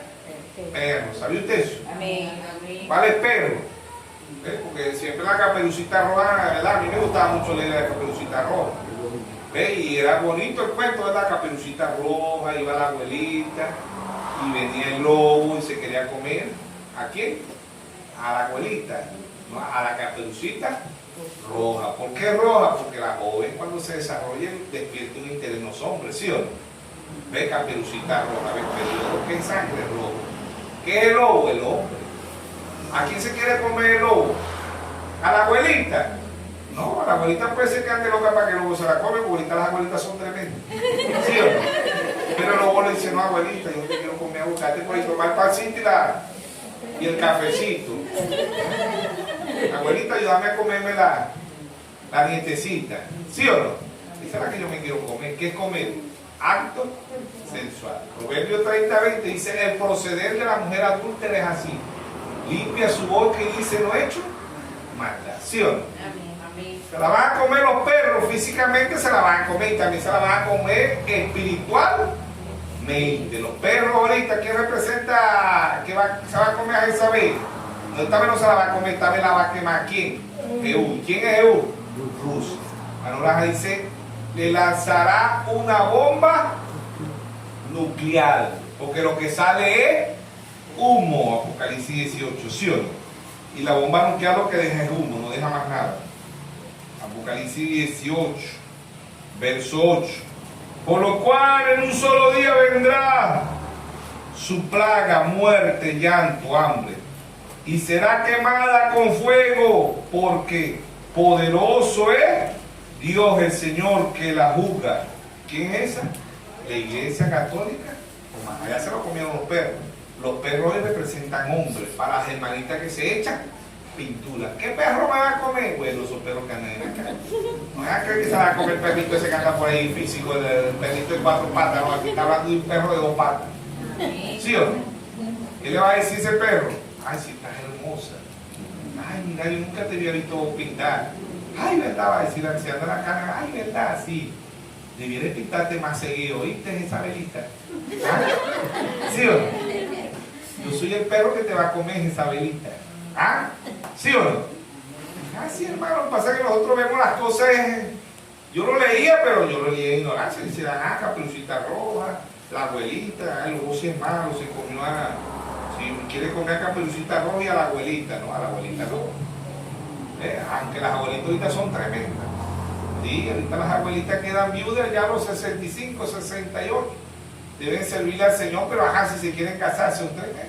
S1: perro. ¿Sabía usted eso?
S2: Amén. Amén.
S1: ¿Cuál es perro? Porque siempre la Caperucita Roja, ¿verdad? A mí me gustaba mucho leer la Caperucita Roja. Y era bonito el cuento de la Caperucita Roja, iba la abuelita y venía el lobo y se quería comer. ¿A quién? A la abuelita, ¿no? A la Caperucita Roja. ¿Por qué roja? Porque la joven cuando se desarrolla despierta un interés en los hombres, ¿sí o no? Ve Caperucita Roja, ve periodo, ¿qué es sangre roja? ¿Qué es el lobo? El hombre. ¿A quién se quiere comer el lobo? ¿A la abuelita? No, a la abuelita puede ser que ande loca para que el lobo se la come, porque ahorita las abuelitas son tremendas. ¿Sí o no? Pero el lobo le dice, no, abuelita, yo te quiero comer, buscarte por ahí, tomar el pancito y el cafecito. Abuelita, ayúdame a comerme la nietecita. ¿Sí o no? Esa es la que yo me quiero comer. ¿Qué es comer? Acto sensual. Proverbio 30:20 dice, el proceder de la mujer adúltera es así. Limpia su boca y dice, no he hecho maldad. ¿Sí o no?
S2: Amén. Amén.
S1: Se la van a comer los perros, físicamente se la van a comer y también se la van a comer espiritualmente. Los perros ahorita, ¿quién representa que se va a comer a Jezabel? No, esta vez no se la va a comer, esta vez la va a quemar. ¿Quién? Jehú. ¿Quién es Jehú? Rusia. Manoraja dice, le lanzará una bomba nuclear, porque lo que sale es humo, Apocalipsis 18, ¿sí o no? Y la bomba nuclear lo que deja es humo, no deja más nada. Apocalipsis 18, verso 8. Por lo cual en un solo día vendrá su plaga, muerte, llanto, hambre, y será quemada con fuego, porque poderoso es Dios el Señor que la juzga. ¿Quién es esa? La Iglesia Católica. Allá se lo comieron los perros. Los perros representan hombres. Para las hermanitas que se echan pintura. ¿Qué perro me va a comer? Bueno, esos perros que andan en la calle. No es que se va a comer el perrito ese que anda por ahí físico, el perrito de 4 patas. No, aquí está hablando de un perro de 2 patas. ¿Sí o no? ¿Qué le va a decir ese perro? Ay, si estás hermosa. Ay, mira, yo nunca te había visto pintar. Ay, verdad, va a decir la anciana de la cara. Ay, verdad, sí. Debieras pintarte más seguido, ¿oíste, Isabelita? ¿Ah? ¿Sí o no? Yo soy el perro que te va a comer, Isabelita. ¿Ah? ¿Sí o no? Ah, sí, hermano, lo que pasa es que nosotros vemos las cosas. Yo lo leía, pero yo lo leía en ignorancia. Dice, ah, Caperucita Roja, la abuelita, el lobo si es malo, se comió a. Si quiere comer a Caperucita Roja y a la abuelita, no, a la abuelita no. Aunque las abuelitas ahorita son tremendas. Sí, ahorita las abuelitas quedan viudas ya a los 65, 68. Deben servirle al Señor, pero ajá, si se quieren casar, son tremendos.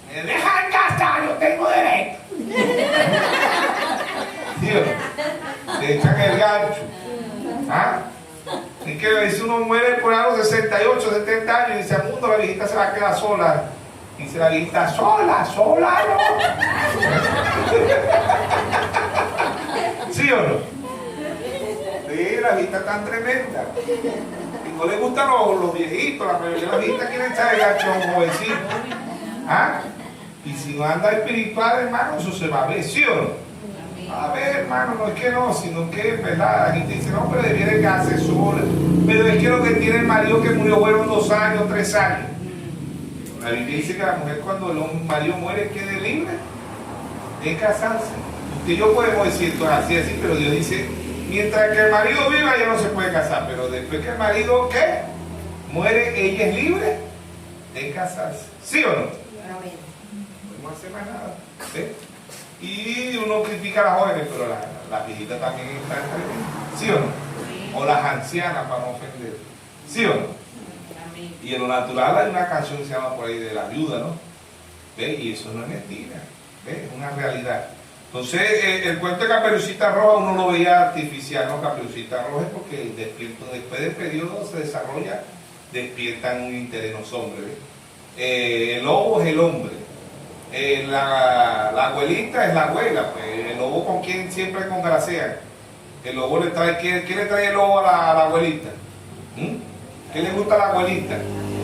S1: Me dejan casar, yo tengo derecho. ¿Sí o no? Le echan el gancho. ¿Ah? Es que si uno muere por a los 68, 70 años y dice al mundo, la viejita se va a quedar sola. Dice la viejita, sola no. ¿Sí o no? Sí, la vista es tan tremenda. Y no le gustan los viejitos, la mayoría de las vistas quieren echar el gancho a un jovencito. ¿Ah? Y si no anda espiritual, hermano, eso se va a ver, ¿sí o no?
S2: Amén.
S1: A ver, hermano, no es que no, sino que, ¿verdad? La gente dice, no, pero debiera quedarse sola. Pero es que lo que tiene el marido que murió fueron 2 años, 3 años. La Biblia dice que la mujer cuando el marido muere quede libre de casarse. Usted y yo podemos decir esto así, pero Dios dice, mientras que el marido viva, ella no se puede casar. Pero después que el marido, ¿qué? Muere, ella es libre de casarse. ¿Sí o no?
S2: Amén.
S1: No hace más nada. ¿Sí? Y uno critica a las jóvenes, pero las viejitas también están tremendas. ¿Sí o no? O las ancianas, para no ofender. ¿Sí o no?
S2: Amén.
S1: Y en lo natural hay una canción que se llama por ahí de la viuda, ¿no? ¿Ve? Y eso no es mentira. ¿Ve? Es una realidad. Entonces, el cuento de Caperucita Roja uno lo veía artificial, ¿no? Caperucita Roja es porque después del periodo se desarrolla, despiertan un interés en los hombres. ¿Ve? El lobo es el hombre. La abuelita es la abuela, pues el lobo con quien siempre congrasean. El lobo le trae, ¿qué le trae el lobo a la abuelita? ¿Qué le gusta a la abuelita?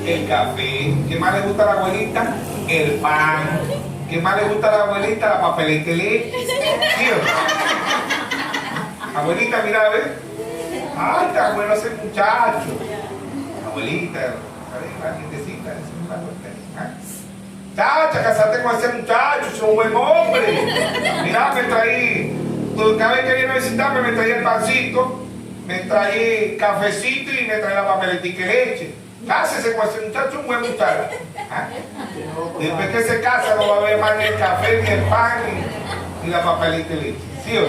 S1: El café. ¿Qué más le gusta a la abuelita? El pan. ¿Qué más le gusta a la abuelita? La papeleta de leche. ¿Sí o no? Abuelita, mira, a ver. Ay, está bueno ese muchacho. Abuelita, ¿sabes? La gentecita, ese muchacho. Chacha, casate con ese muchacho, es un buen hombre. Mira, me traí, cada vez que viene a visitarme me traía el pancito, me traí cafecito y me traí la papeletica de leche. Cásese con ese muchacho, un buen muchacho. ¿Ah? Después que se casa no va a haber más ni el café, ni el pan, ni la papelita de leche. ¿Sí o no?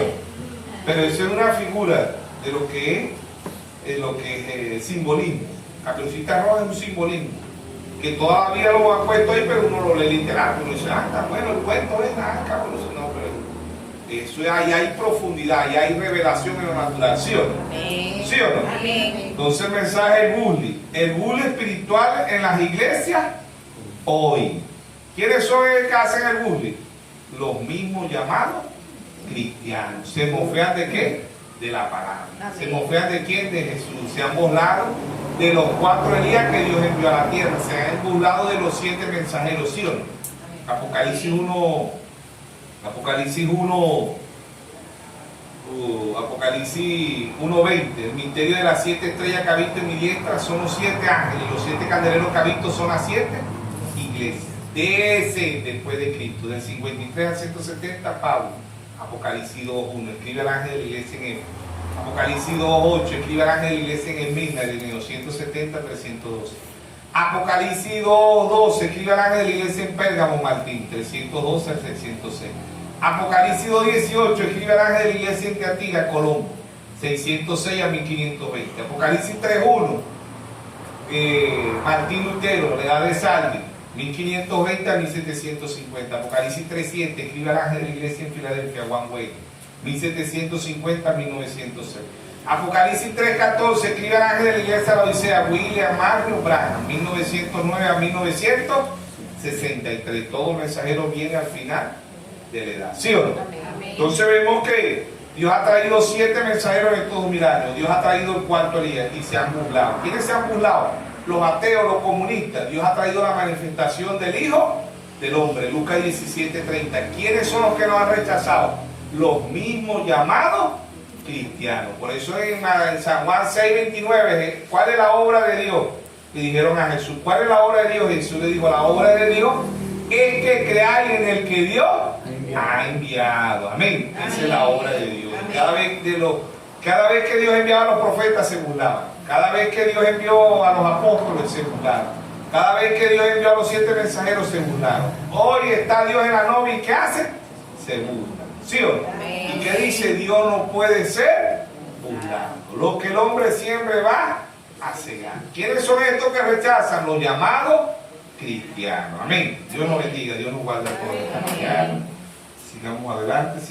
S1: Pero eso es una figura de lo que es simbolismo. Caperucita Roja es un simbolismo que todavía lo han puesto ahí, pero uno lo lee literal, uno dice, está bueno, el cuento es nada, cabrón. No, pero eso ahí hay profundidad, ahí hay revelación en lo natural, ¿sí o no? ¿Sí o no?
S2: Amén.
S1: Entonces el mensaje es el bully espiritual en las iglesias hoy. ¿Quiénes son los que hacen el bully? Los mismos llamados cristianos. ¿Se mofean de qué? De la palabra. ¿Se mofean de quién? De Jesús. Se han burlado de los 4 Elías que Dios envió a la tierra. Se han burlado de los 7 mensajeros, ¿sí o no? Apocalipsis 1, Apocalipsis 1:20, el misterio de las 7 estrellas que ha visto en mi diestra son los 7 ángeles, y los 7 candeleros que ha visto son las 7 iglesias. De ese, después de Cristo, del 53 al 170, Pablo. Apocalipsis 2:1, escribe al ángel de la iglesia en Éfeso. Apocalipsis 2:8, escribe al ángel de la iglesia en Esmirna, de 270 a 312. Apocalipsis 2:12, escribe al ángel de la iglesia en Pérgamo, Martín, 312 al 306. Apocalipsis 2:18, escribe al ángel de la iglesia en Teatira, Colombo, 606 a 1520. Apocalipsis 3:1, Martín Lutero, la edad de Sardi, 1520 a 1750. Apocalipsis 3:7, escribe al ángel de la iglesia en Filadelfia, Juan Wesley, 1750 a 1906. Apocalipsis 3:14, escribe al ángel de la iglesia de la Odisea, William Marion Branham, 1909 a 1963. Todo mensajero viene al final de la edad, ¿sí o no? Entonces vemos que Dios ha traído 7 mensajeros en estos 1000 años. Dios ha traído el 4 Elías y se han burlado. ¿Quiénes se han burlado? Los ateos, los comunistas. Dios ha traído la manifestación del Hijo del Hombre, Lucas 17:30. ¿Quiénes son los que nos han rechazado? Los mismos llamados cristianos. Por eso en San Juan 6:29, ¿cuál es la obra de Dios? Le dijeron a Jesús, ¿cuál es la obra de Dios? Jesús le dijo, la obra de Dios es que creáis en el que Dios ha enviado. Amén. Esa es la obra de Dios. Cada vez que Dios enviaba a los profetas se burlaban. Cada vez que Dios envió a los apóstoles se burlaron. Cada vez que Dios envió a los 7 mensajeros se burlaron. Hoy está Dios en la novia y ¿qué hace? Se burla. ¿Sí o no? ¿Y qué dice? Dios no puede ser burlado. Lo que el hombre siempre va a cegar. ¿Quiénes son estos que rechazan? Los llamados cristianos. Amén. Dios nos bendiga, Dios nos guarde por esta mañana. Sigamos adelante.